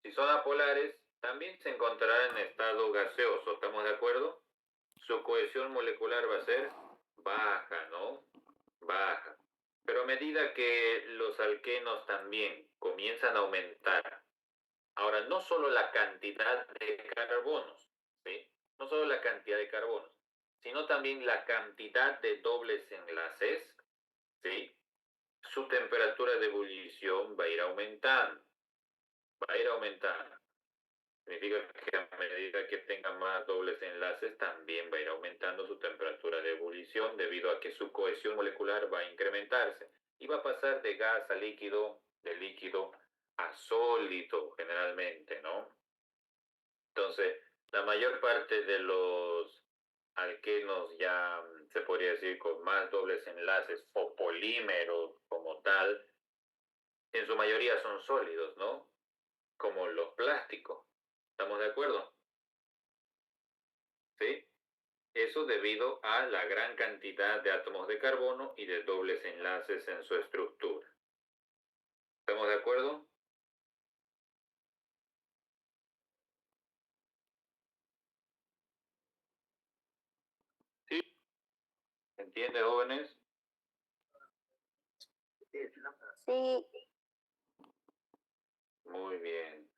Speaker 1: Si son apolares, también se encontrarán en estado gaseoso, ¿estamos de acuerdo? Su cohesión molecular va a ser baja, ¿no? Baja. Pero a medida que los alquenos también comienzan a aumentar, ahora no solo la cantidad de carbonos, ¿sí? No solo la cantidad de carbonos, sino también la cantidad de dobles enlaces, ¿sí? su temperatura de ebullición va a ir aumentando. Va a ir aumentando. Significa que a medida que tenga más dobles enlaces, también va a ir aumentando su temperatura de ebullición debido a que su cohesión molecular va a incrementarse y va a pasar de gas a líquido, de líquido a sólido generalmente, ¿no? Entonces, la mayor parte de los alquenos ya se podría decir con más dobles enlaces o polímeros como tal, en su mayoría son sólidos, ¿no? Como los plásticos. ¿Estamos de acuerdo? ¿Sí? Eso debido a la gran cantidad de átomos de carbono y de dobles enlaces en su estructura. ¿Estamos de acuerdo?
Speaker 4: Sí.
Speaker 1: ¿Se entiende, jóvenes?
Speaker 5: Sí.
Speaker 1: Muy bien.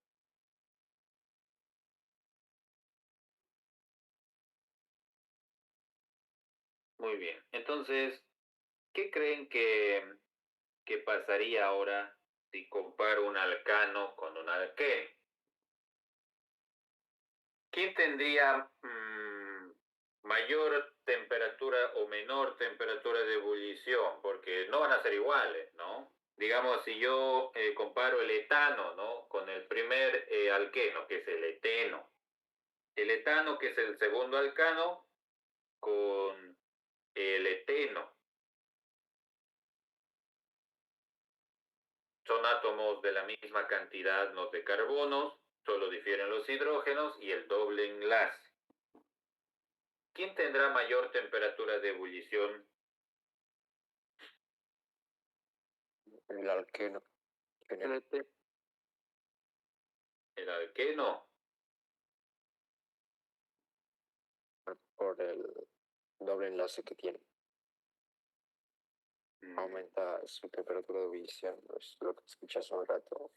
Speaker 1: Muy bien. Entonces, ¿qué creen que pasaría ahora si comparo un alcano con un alqueno? ¿Quién tendría mayor temperatura o menor temperatura de ebullición? Porque no van a ser iguales, ¿no? Digamos, si yo comparo el etano, ¿no? Con el primer alqueno, que es el eteno. El etano, que es el segundo alcano, con el eteno. Son átomos de la misma cantidad, no de carbonos, solo difieren los hidrógenos y el doble enlace. ¿Quién tendrá mayor temperatura de ebullición?
Speaker 3: El alqueno.
Speaker 1: El alqueno.
Speaker 3: Por el doble enlace que tiene. Aumenta su temperatura de ebullición, es lo que escuchas un rato.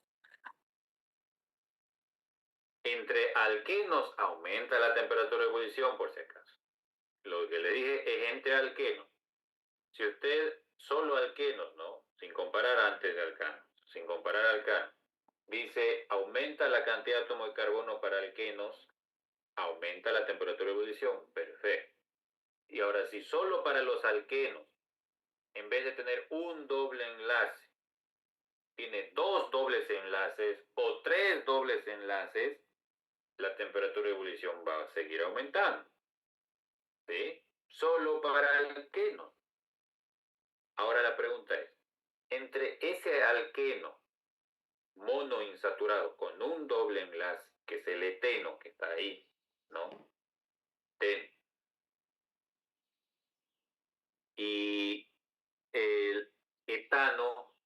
Speaker 1: Entre alquenos aumenta la temperatura de ebullición, por si acaso. Lo que le dije es entre alquenos. Si usted solo alquenos, ¿no? Sin comparar antes de alcano, sin comparar alcano, dice aumenta la cantidad de átomos de carbono para alquenos, aumenta la temperatura de ebullición, perfecto. Y ahora, si solo para los alquenos, en vez de tener un doble enlace, tiene dos dobles enlaces o tres dobles enlaces, la temperatura de ebullición va a seguir aumentando. ¿Sí? Solo para alquenos. Ahora la pregunta es, entre ese alqueno monoinsaturado con un doble enlace, que es el eteno que está ahí, ¿no? Y el etano,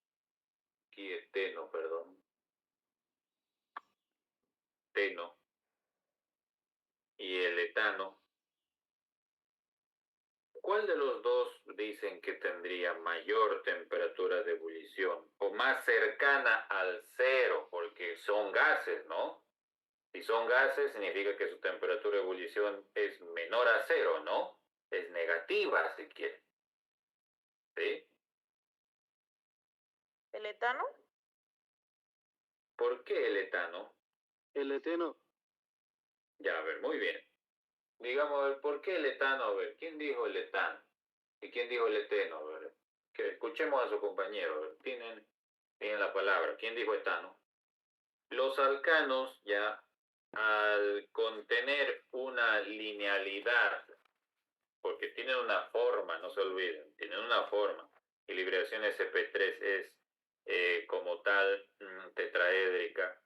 Speaker 1: aquí eteno, perdón, eteno, y el etano, ¿cuál de los dos dicen que tendría mayor temperatura de ebullición o más cercana al cero? Porque son gases, ¿no? Si son gases, significa que su temperatura de ebullición es menor a cero, ¿no? Es negativa, si quiere. ¿Sí?
Speaker 6: ¿El etano?
Speaker 1: ¿Por qué el etano?
Speaker 4: El eteno.
Speaker 1: Ya, a ver, muy bien. Digamos, ¿por qué el etano? A ver, ¿quién dijo el etano? ¿Y quién dijo el eteno? A ver, que escuchemos a su compañero. A ver, tienen la palabra. ¿Quién dijo etano? Los alcanos ya, al contener una linealidad, porque tienen una forma, no se olviden, tienen una forma, y liberación sp3 es como tal tetraédrica,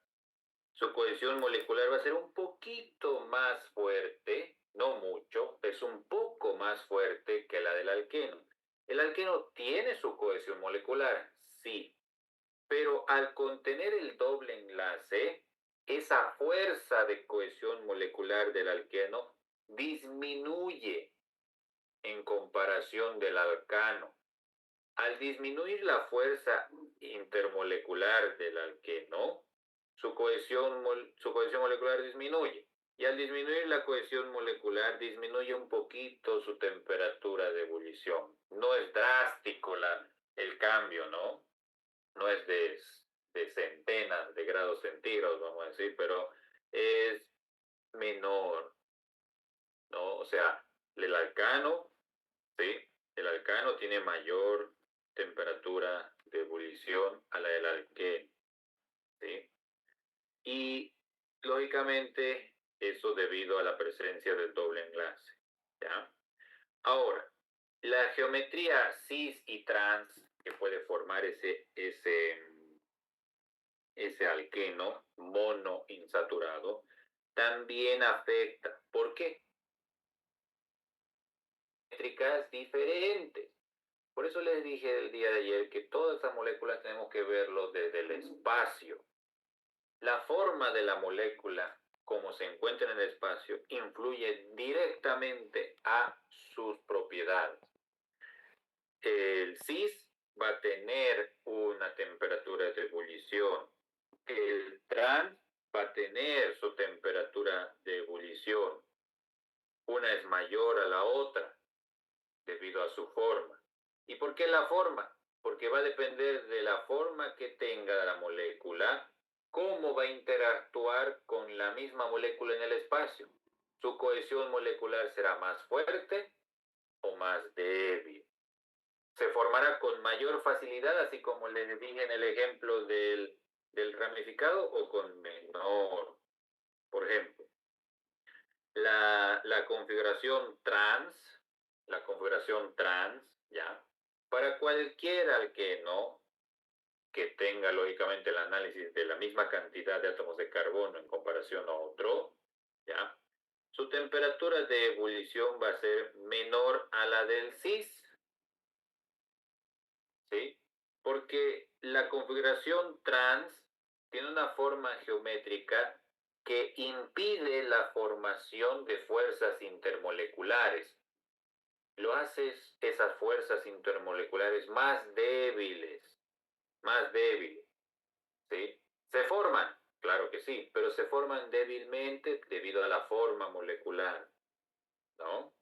Speaker 1: su cohesión molecular va a ser un poquito más fuerte, no mucho, es un poco más fuerte que la del alqueno. El alqueno tiene su cohesión molecular, sí, pero al contener el doble enlace, esa fuerza de cohesión molecular del alqueno disminuye en comparación del alcano. Al disminuir la fuerza intermolecular del alqueno, su cohesión molecular disminuye. Y al disminuir la cohesión molecular, disminuye un poquito su temperatura de ebullición. No es drástico el cambio, ¿no? No es de centenas de grados centígrados, vamos a decir, pero es menor, ¿no? O sea, el alcano, ¿sí? El alcano tiene mayor temperatura de ebullición a la del alqueno, ¿sí? Y lógicamente eso debido a la presencia del doble enlace, ¿ya? Ahora, la geometría cis y trans que puede formar ese alqueno monoinsaturado también afecta. ¿Por qué? Métricas diferentes. Por eso les dije el día de ayer que todas esas moléculas tenemos que verlo desde el espacio. La forma de la molécula, como se encuentra en el espacio, influye directamente a sus propiedades. El cis va a tener una temperatura de ebullición. El trans va a tener su temperatura de ebullición. Una es mayor a la otra debido a su forma. ¿Y por qué la forma? Porque va a depender de la forma que tenga la molécula, cómo va a interactuar con la misma molécula en el espacio. Su cohesión molecular será más fuerte o más débil. Se formará con mayor facilidad, así como les dije en el ejemplo del ramificado, o con menor. Por ejemplo, la configuración trans, ¿ya? Para cualquier alqueno que tenga lógicamente el análisis de la misma cantidad de átomos de carbono en comparación a otro, ¿ya? Su temperatura de ebullición va a ser menor a la del cis, ¿sí? Porque la configuración trans tiene una forma geométrica que impide la formación de fuerzas intermoleculares. Lo hace esas fuerzas intermoleculares más débiles, ¿sí? Se forman, claro que sí, pero se forman débilmente debido a la forma molecular, ¿no?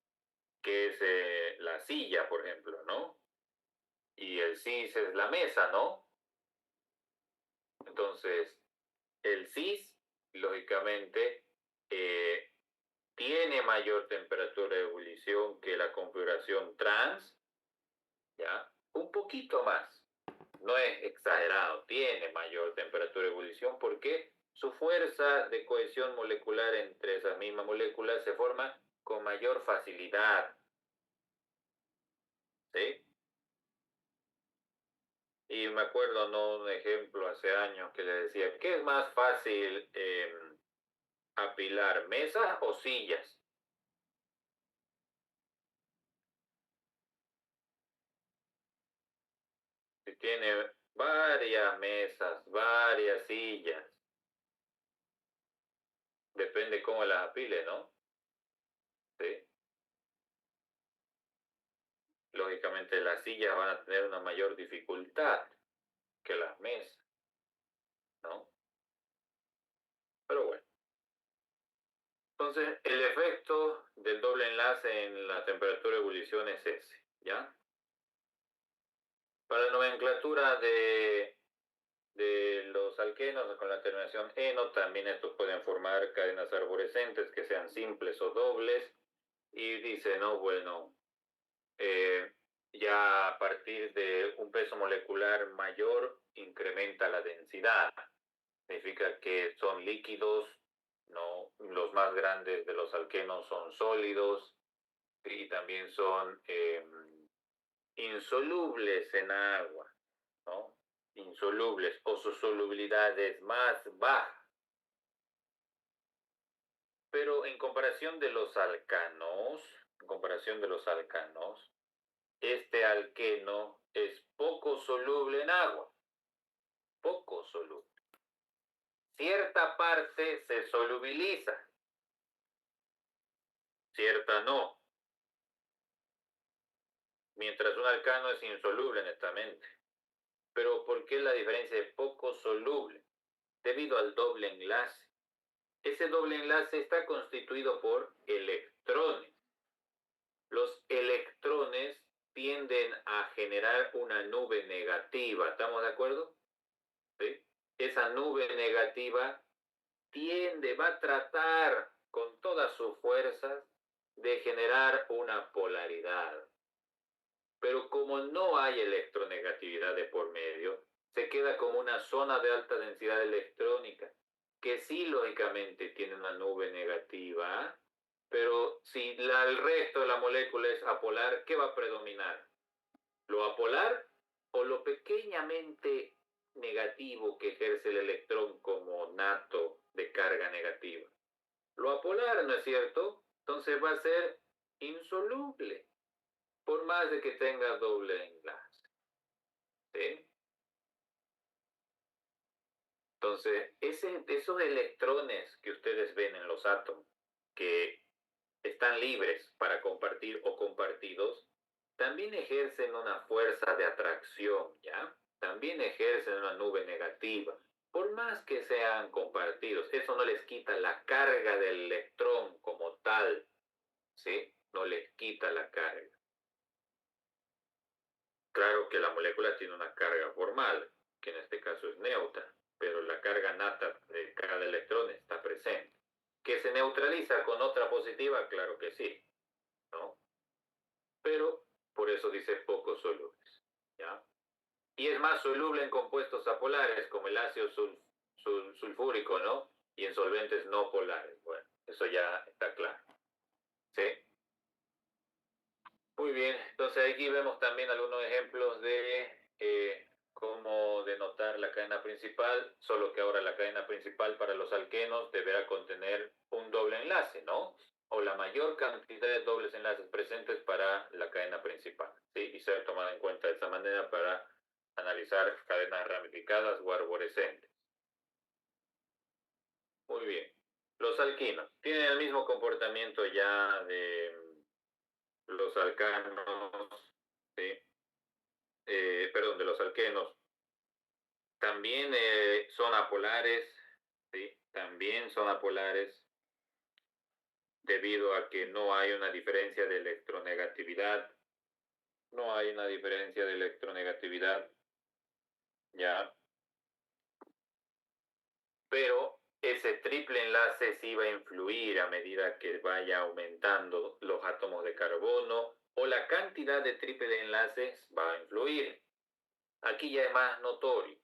Speaker 1: Que es la silla, por ejemplo, ¿no? Y el cis es la mesa, ¿no? Entonces, el cis, lógicamente, tiene mayor temperatura de ebullición que la configuración trans, ¿ya? Un poquito más. No es exagerado, tiene mayor temperatura de ebullición porque su fuerza de cohesión molecular entre esas mismas moléculas se forma con mayor facilidad, ¿sí? Y me acuerdo, ¿no? Un ejemplo hace años que le decía, ¿qué es más fácil apilar, mesas o sillas? Si tiene varias mesas, varias sillas, depende cómo las apile, ¿no? ¿Sí? Lógicamente las sillas van a tener una mayor dificultad que las mesas, ¿no? Pero bueno. Entonces, el efecto del doble enlace en la temperatura de ebullición es ese, ¿ya? Para la nomenclatura de los alquenos con la terminación eno, también estos pueden formar cadenas arborescentes que sean simples o dobles. Y dice, ¿no? Bueno, ya a partir de un peso molecular mayor incrementa la densidad. Significa que son líquidos, ¿no? Los más grandes de los alquenos son sólidos y también son insolubles en agua, ¿no? Insolubles o su solubilidad es más baja. Pero en comparación de los alcanos, este alqueno es poco soluble en agua, poco soluble. Cierta parte se solubiliza, cierta no. Mientras un alcano es insoluble netamente. Pero ¿por qué la diferencia de poco soluble? Debido al doble enlace. Ese doble enlace está constituido por electrones. Los electrones tienden a generar una nube negativa. ¿Estamos de acuerdo? ¿Sí? Esa nube negativa va a tratar con todas sus fuerzas de generar una polaridad. Pero como no hay electronegatividad de por medio, se queda como una zona de alta densidad electrónica, que sí lógicamente tiene una nube negativa, pero si el resto de la molécula es apolar, ¿qué va a predominar? ¿Lo apolar o lo pequeñamente negativo que ejerce el electrón como nato de carga negativa? Lo apolar, ¿no es cierto? Entonces va a ser insoluble, por más de que tenga doble enlace. ¿Sí? Entonces, esos electrones que ustedes ven en los átomos, que están libres para compartir o compartidos, también ejercen una fuerza de atracción, ¿ya? También ejercen una nube negativa. Por más que sean compartidos, eso no les quita la carga del electrón como tal, ¿sí? No les quita la carga. Claro que la molécula tiene una carga formal, que en este caso es neutra, pero la carga nata de cada electrón está presente. ¿Que se neutraliza con otra positiva? Claro que sí, ¿no? Pero por eso dice poco solubles, ¿ya? Y es más soluble en compuestos apolares, como el ácido sulfúrico, ¿no? Y en solventes no polares. Bueno, eso ya está claro, ¿sí? Muy bien, entonces aquí vemos también algunos ejemplos de cómo denotar la cadena principal, solo que ahora la cadena principal para los alquenos deberá contener un doble enlace, ¿no? O la mayor cantidad de dobles enlaces presentes para la cadena principal, ¿sí? Y ser tomada en cuenta de esta manera para analizar cadenas ramificadas o arborescentes. Muy bien. Los alquinos tienen el mismo comportamiento ya de los alcanos, ¿sí? Perdón, de los alquenos. También son apolares, ¿sí? También son apolares debido a que no hay una diferencia de electronegatividad. No hay una diferencia de electronegatividad, ¿ya? Pero ese triple enlace sí va a influir a medida que vaya aumentando los átomos de carbono o la cantidad de triple enlaces va a influir. Aquí ya es más notorio.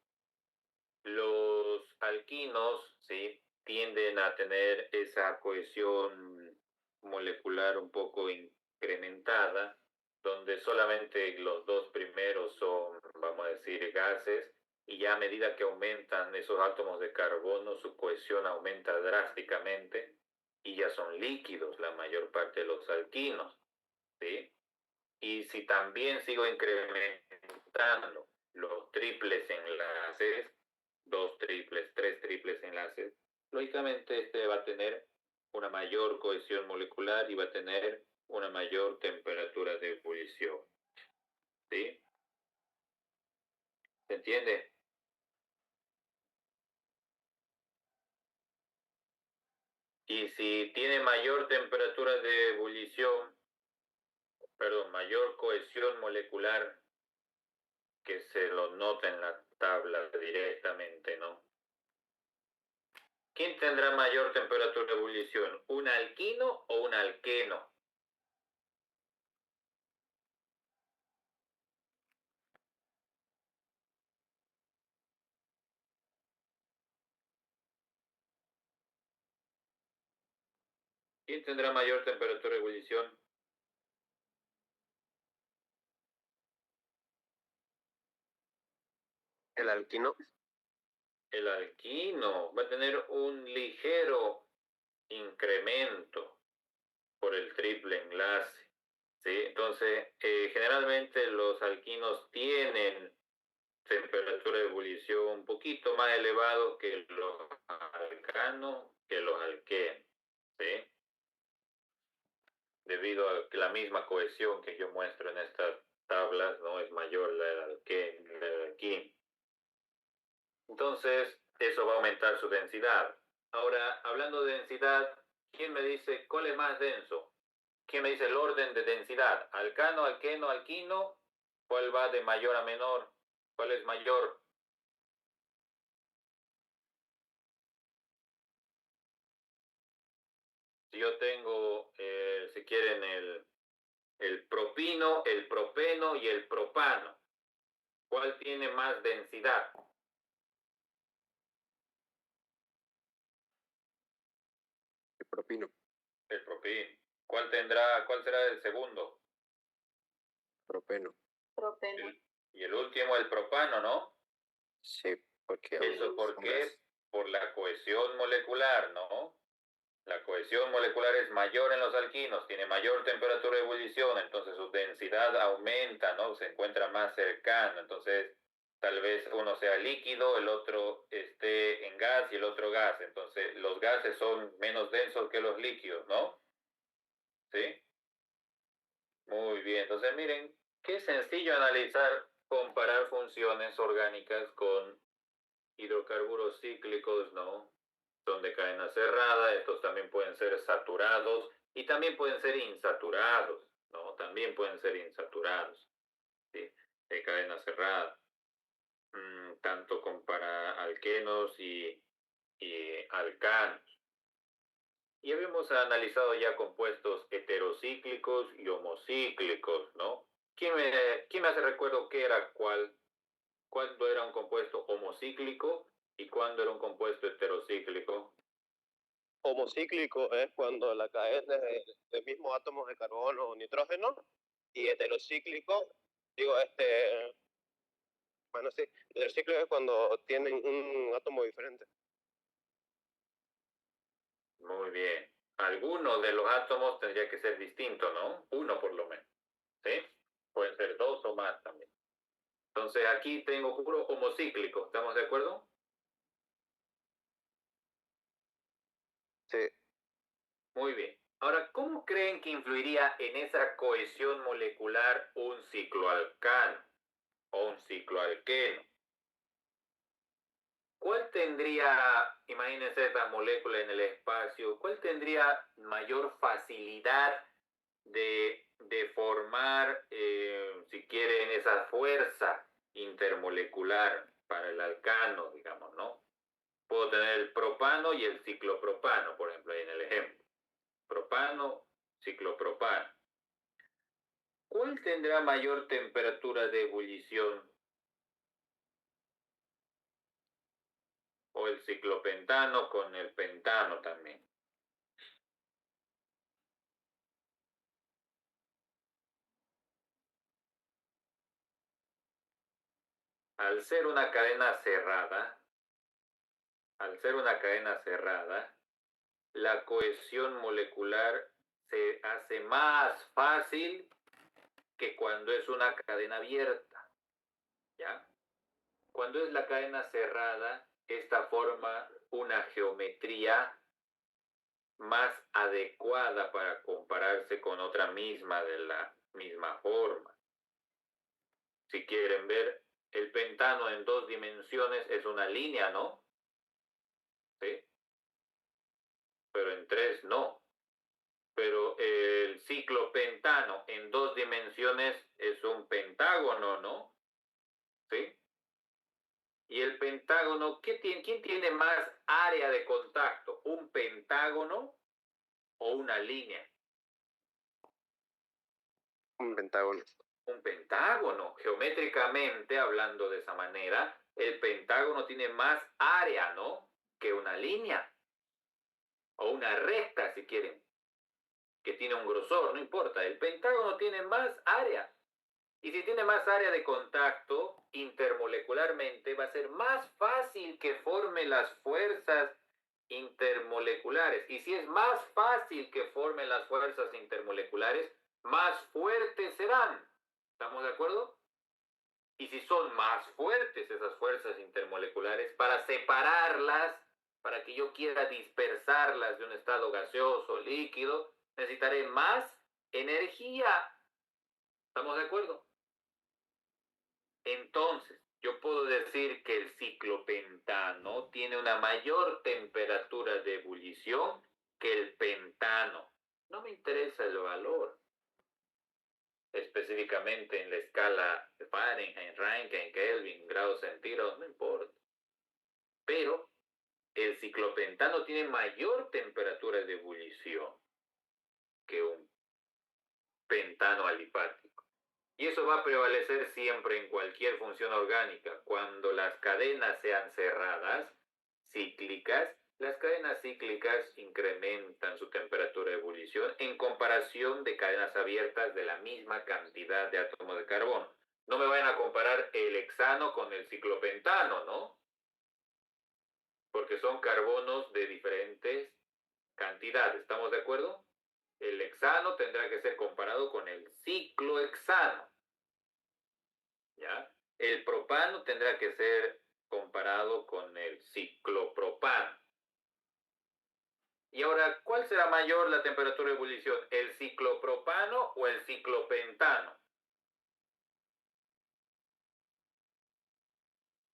Speaker 1: Los alquinos, ¿sí? Tienden a tener esa cohesión molecular un poco incrementada, donde solamente los dos primeros son, vamos a decir, gases, y ya a medida que aumentan esos átomos de carbono, su cohesión aumenta drásticamente, y ya son líquidos la mayor parte de los alquinos, ¿sí? Y si también sigo incrementando los triples enlaces, dos triples, tres triples enlaces, lógicamente este va a tener una mayor cohesión molecular y va a tener una mayor temperatura de ebullición. ¿Sí? ¿Se entiende? Y si tiene mayor temperatura de ebullición, perdón, mayor cohesión molecular, que se lo nota en la tabla directamente, ¿no? ¿Quién tendrá mayor temperatura de ebullición? ¿Un alquino o un alqueno? ¿Quién tendrá mayor temperatura de ebullición?
Speaker 2: El alquino.
Speaker 1: El alquino va a tener un ligero incremento por el triple enlace, ¿sí? Entonces, generalmente los alquinos tienen temperatura de ebullición un poquito más elevado que los alcanos, que los alquenos, ¿sí? Debido a que la misma cohesión que yo muestro en estas tablas no es mayor la del alquino. Entonces, eso va a aumentar su densidad. Ahora, hablando de densidad, ¿quién me dice cuál es más denso? ¿Quién me dice el orden de densidad? Alcano, alqueno, alquino. ¿Cuál va de mayor a menor? ¿Cuál es mayor? Si yo tengo, si quieren, el propino, el propeno y el propano, ¿cuál tiene más densidad?
Speaker 3: El propino.
Speaker 1: El propino. ¿Cuál será el segundo?
Speaker 3: Propeno.
Speaker 5: Propeno.
Speaker 1: Y el último, el propano, ¿no?
Speaker 3: Sí, porque
Speaker 1: ¿Eso por
Speaker 3: son
Speaker 1: qué?
Speaker 3: gases.
Speaker 1: Por la cohesión molecular, ¿no? La cohesión molecular es mayor en los alquinos, tiene mayor temperatura de ebullición, entonces su densidad aumenta, ¿no? Se encuentra más cercano, entonces tal vez uno sea líquido, el otro esté en gas y el otro gas, entonces los gases son menos densos que los líquidos, ¿no? ¿Sí? Muy bien, entonces miren, qué sencillo analizar, comparar funciones orgánicas con hidrocarburos cíclicos, ¿no? Son de cadena cerrada, estos también pueden ser saturados y también pueden ser insaturados, ¿no? También pueden ser insaturados, ¿sí? De cadena cerrada, tanto como para alquenos y alcanos. Y habíamos analizado ya compuestos heterocíclicos y homocíclicos, ¿no? ¿Quién me hace recuerdo qué era cuándo era un compuesto homocíclico y cuándo era un compuesto heterocíclico?
Speaker 4: Homocíclico es cuando la cadena es de mismos átomos de carbono o nitrógeno, y heterocíclico, bueno, sí, heterocíclico es cuando tienen un átomo diferente.
Speaker 1: Muy bien. Alguno de los átomos tendría que ser distinto, ¿no? Uno por lo menos, ¿sí? Pueden ser dos o más también. Entonces aquí tengo puro homocíclico, ¿estamos de acuerdo?
Speaker 4: Sí.
Speaker 1: Muy bien. Ahora, ¿cómo creen que influiría en esa cohesión molecular un cicloalcano o un cicloalqueno? ¿Cuál tendría, imagínense esta molécula en el espacio, cuál tendría mayor facilidad de formar, si quieren, esa fuerza intermolecular para el alcano, digamos, ¿no? Puedo tener el propano y el ciclopropano, por ejemplo, ahí en el ejemplo. Propano, ciclopropano. ¿Cuál tendrá mayor temperatura de ebullición? O el ciclopentano con el pentano también. Al ser una cadena cerrada, la cohesión molecular se hace más fácil que cuando es una cadena abierta, ¿ya? Cuando es la cadena cerrada, esta forma una geometría más adecuada para compararse con otra misma de la misma forma. Si quieren ver, el pentano en dos dimensiones es una línea, ¿no? ¿Sí? Pero en tres no. Pero el ciclopentano en dos dimensiones es un pentágono, ¿no? ¿Sí? Y el pentágono, ¿quién tiene más área de contacto? ¿Un pentágono o una línea?
Speaker 4: Un pentágono.
Speaker 1: Un pentágono. Geométricamente, hablando de esa manera, el pentágono tiene más área, ¿no? Que una línea. O una recta, si quieren. Que tiene un grosor, no importa. El pentágono tiene más área. Y si tiene más área de contacto intermolecularmente, va a ser más fácil que forme las fuerzas intermoleculares. Y si es más fácil que formen las fuerzas intermoleculares, más fuertes serán. ¿Estamos de acuerdo? Y si son más fuertes esas fuerzas intermoleculares, para separarlas, para que yo quiera dispersarlas de un estado gaseoso o líquido, necesitaré más energía. ¿Estamos de acuerdo? Entonces, yo puedo decir que el ciclopentano tiene una mayor temperatura de ebullición que el pentano. no me interesa el valor, específicamente en la escala de Fahrenheit, Rangine, Kelvin, grados centígrados, no importa. Pero el ciclopentano tiene mayor temperatura de ebullición que un pentano alipático. Y eso va a prevalecer siempre en cualquier función orgánica. Cuando las cadenas sean cerradas, cíclicas, las cadenas cíclicas incrementan su temperatura de ebullición en comparación de cadenas abiertas de la misma cantidad de átomos de carbono. No me vayan a comparar el hexano con el ciclopentano, ¿no? Porque son carbonos de diferentes cantidades. ¿Estamos de acuerdo? El hexano tendrá que ser comparado con el ciclohexano. ¿Ya? El propano tendrá que ser comparado con el ciclopropano. Y ahora, ¿cuál será mayor la temperatura de ebullición? ¿El ciclopropano o el ciclopentano?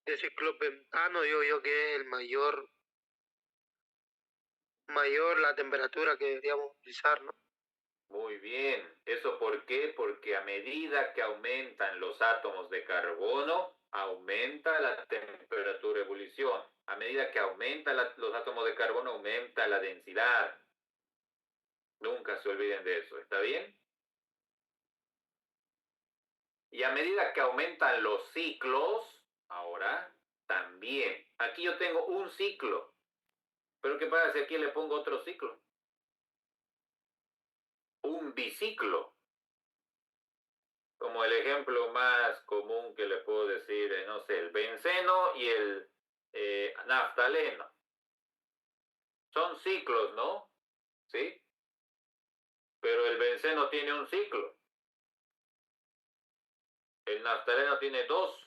Speaker 6: El ciclopentano digo yo que es el mayor la temperatura que deberíamos utilizar, ¿no?
Speaker 1: Muy bien. ¿Eso por qué? Porque a medida que aumentan los átomos de carbono, aumenta la temperatura de ebullición. A medida que aumentan los átomos de carbono, aumenta la densidad. Nunca se olviden de eso. ¿Está bien? Y a medida que aumentan los ciclos, ahora también. Aquí yo tengo un ciclo. Pero ¿qué pasa si aquí le pongo otro ciclo? Un biciclo. Como el ejemplo más común que le puedo decir, no sé, el benceno y el naftaleno. Son ciclos, ¿no? ¿Sí? Pero el benceno tiene un ciclo. El naftaleno tiene dos.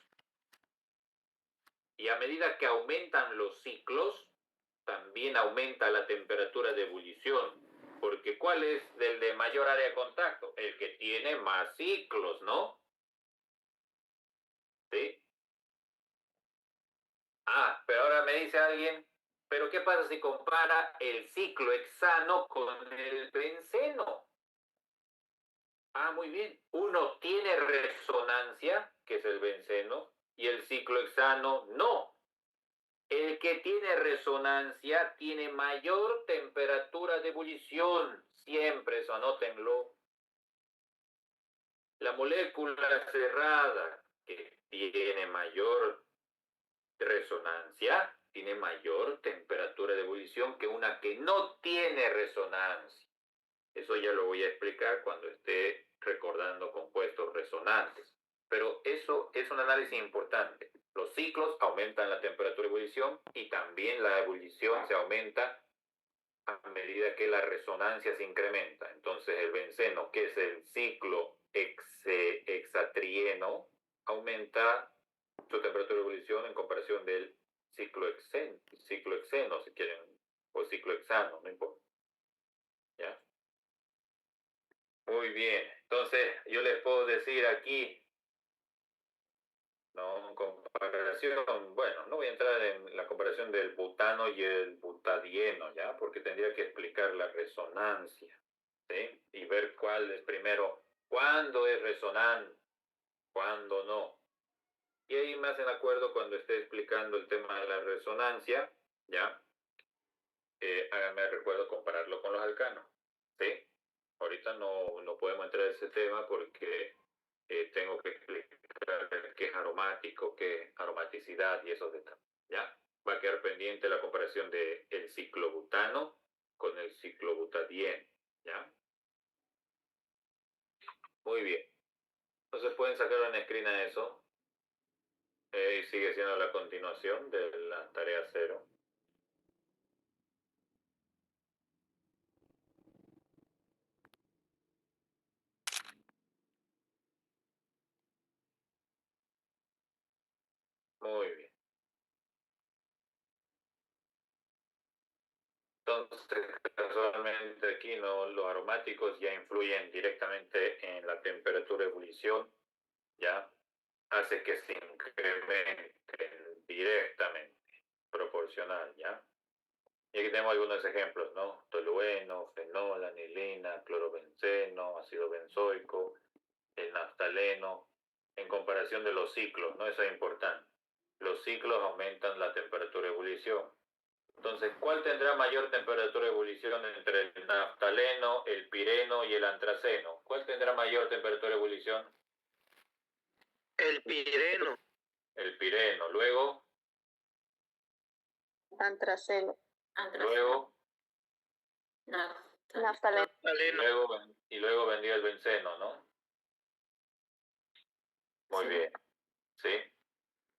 Speaker 1: Y a medida que aumentan los ciclos, también aumenta la temperatura de ebullición. Porque ¿cuál es el de mayor área de contacto? El que tiene más ciclos, ¿no? ¿Sí? Ah, pero ahora me dice alguien, ¿pero qué pasa si compara el ciclohexano con el benceno? Ah, muy bien. Uno tiene resonancia, que es el benceno, y el ciclohexano no. El que tiene resonancia tiene mayor temperatura de ebullición. Siempre eso, anótenlo. La molécula cerrada que tiene mayor resonancia tiene mayor temperatura de ebullición que una que no tiene resonancia. Eso ya lo voy a explicar cuando esté recordando compuestos resonantes. Pero eso es un análisis importante. Los ciclos aumentan la temperatura de ebullición y también la ebullición se aumenta a medida que la resonancia se incrementa. Entonces el benceno, que es el ciclo hexatrieno, aumenta su temperatura de ebullición en comparación del ciclohexeno, si quieren, o ciclohexano, no importa. ¿Ya? Muy bien. Entonces, yo les puedo decir aquí, ¿no? En comparación, bueno, no voy a entrar en la comparación del butano y el butadieno, ¿ya? Porque tendría que explicar la resonancia, ¿sí? Y ver cuál es primero, cuándo es resonante, cuándo no. Y ahí me hacen acuerdo cuando esté explicando el tema de la resonancia, ¿ya? Háganme recuerdo compararlo con los alcanos, ¿sí? Ahorita no podemos entrar en ese tema porque tengo que explicar qué es aromático, qué es aromaticidad y esos detalles, ¿ya? Va a quedar pendiente la comparación de el ciclobutano con el ciclobutadieno, ¿ya? Muy bien. Entonces pueden sacar una screen a eso. Y sigue siendo la continuación de la tarea 0. Muy bien. Entonces, casualmente aquí no, los aromáticos ya influyen directamente en la temperatura de ebullición, ¿ya? Hace que se incrementen directamente, proporcional, ¿ya? Y aquí tenemos algunos ejemplos, ¿no? Tolueno, fenol, anilina, clorobenceno, ácido benzoico, el naftaleno, en comparación de los ciclos, ¿no? Eso es importante. Los ciclos aumentan la temperatura de ebullición. Entonces, ¿cuál tendrá mayor temperatura de ebullición entre el naftaleno, el pireno y el antraceno? ¿Cuál tendrá mayor temperatura de ebullición?
Speaker 6: El pireno.
Speaker 1: El pireno. Luego,
Speaker 5: Antraceno.
Speaker 1: luego,
Speaker 5: Naftaleno.
Speaker 6: Naftaleno.
Speaker 1: y luego vendría el benceno, ¿no? Muy
Speaker 5: Sí.
Speaker 1: bien. ¿Sí?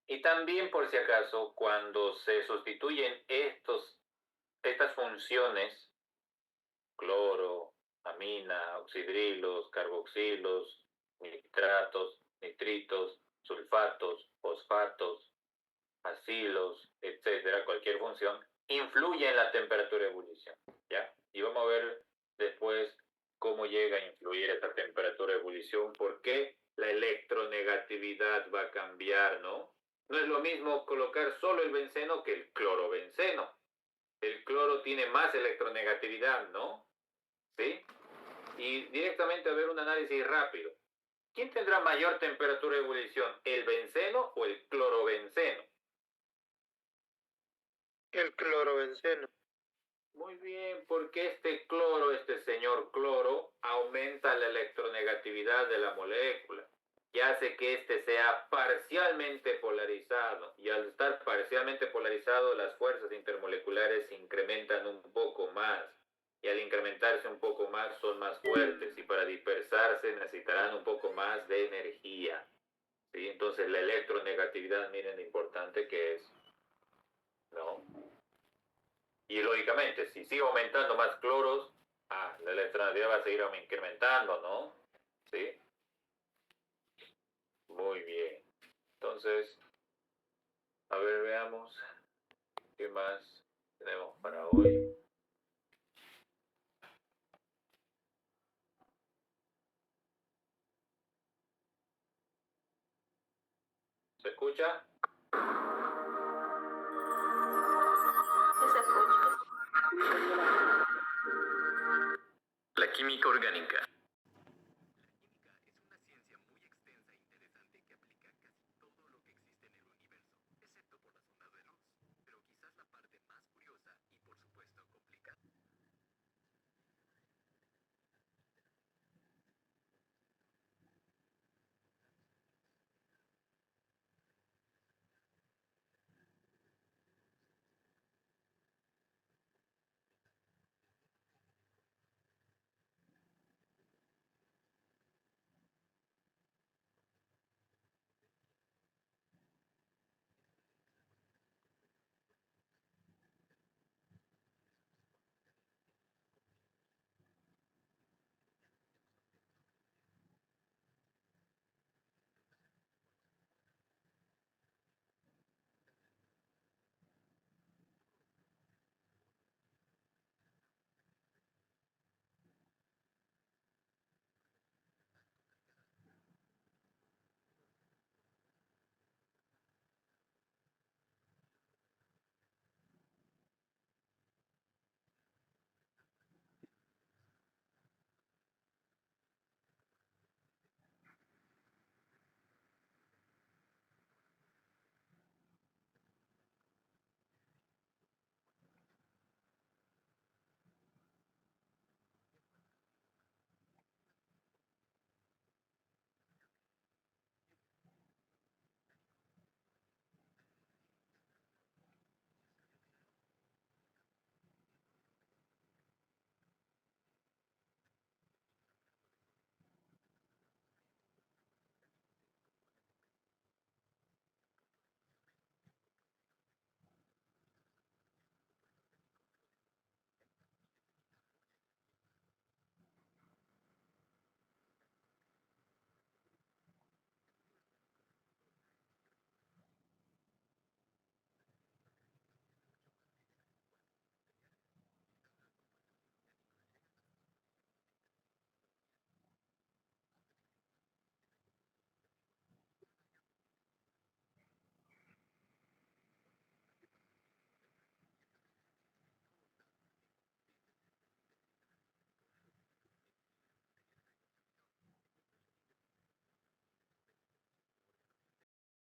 Speaker 1: Y también, por si acaso, cuando se sustituyen estas funciones, cloro, amina, oxidrilos, carboxilos, nitratos, nitritos, sulfatos, fosfatos, acilos, etcétera, cualquier función, influye en la temperatura de ebullición, ¿ya? Y vamos a ver después cómo llega a influir esta temperatura de ebullición, por qué la electronegatividad va a cambiar, ¿no? No es lo mismo colocar solo el benceno que el clorobenceno. El cloro tiene más electronegatividad, ¿no? ¿Sí? Y directamente a ver un análisis rápido. ¿Quién tendrá mayor temperatura de ebullición, el benceno o el clorobenceno?
Speaker 6: El clorobenceno.
Speaker 1: Muy bien, porque este cloro, este señor cloro, aumenta la electronegatividad de la molécula y hace que éste sea parcialmente polarizado. Y al estar parcialmente polarizado, las fuerzas intermoleculares se incrementan un poco más. Y al incrementarse un poco más, son más fuertes. Y para dispersarse necesitarán un poco más de energía. ¿Sí? Entonces la electronegatividad, miren lo importante que es, ¿no? Y lógicamente, si sigue aumentando más cloros, la electronegatividad va a seguir incrementando, ¿no? ¿Sí? Muy bien. Entonces, a ver, veamos qué más tenemos para hoy. ¿Se escucha?
Speaker 5: Sí se escucha.
Speaker 1: La química orgánica.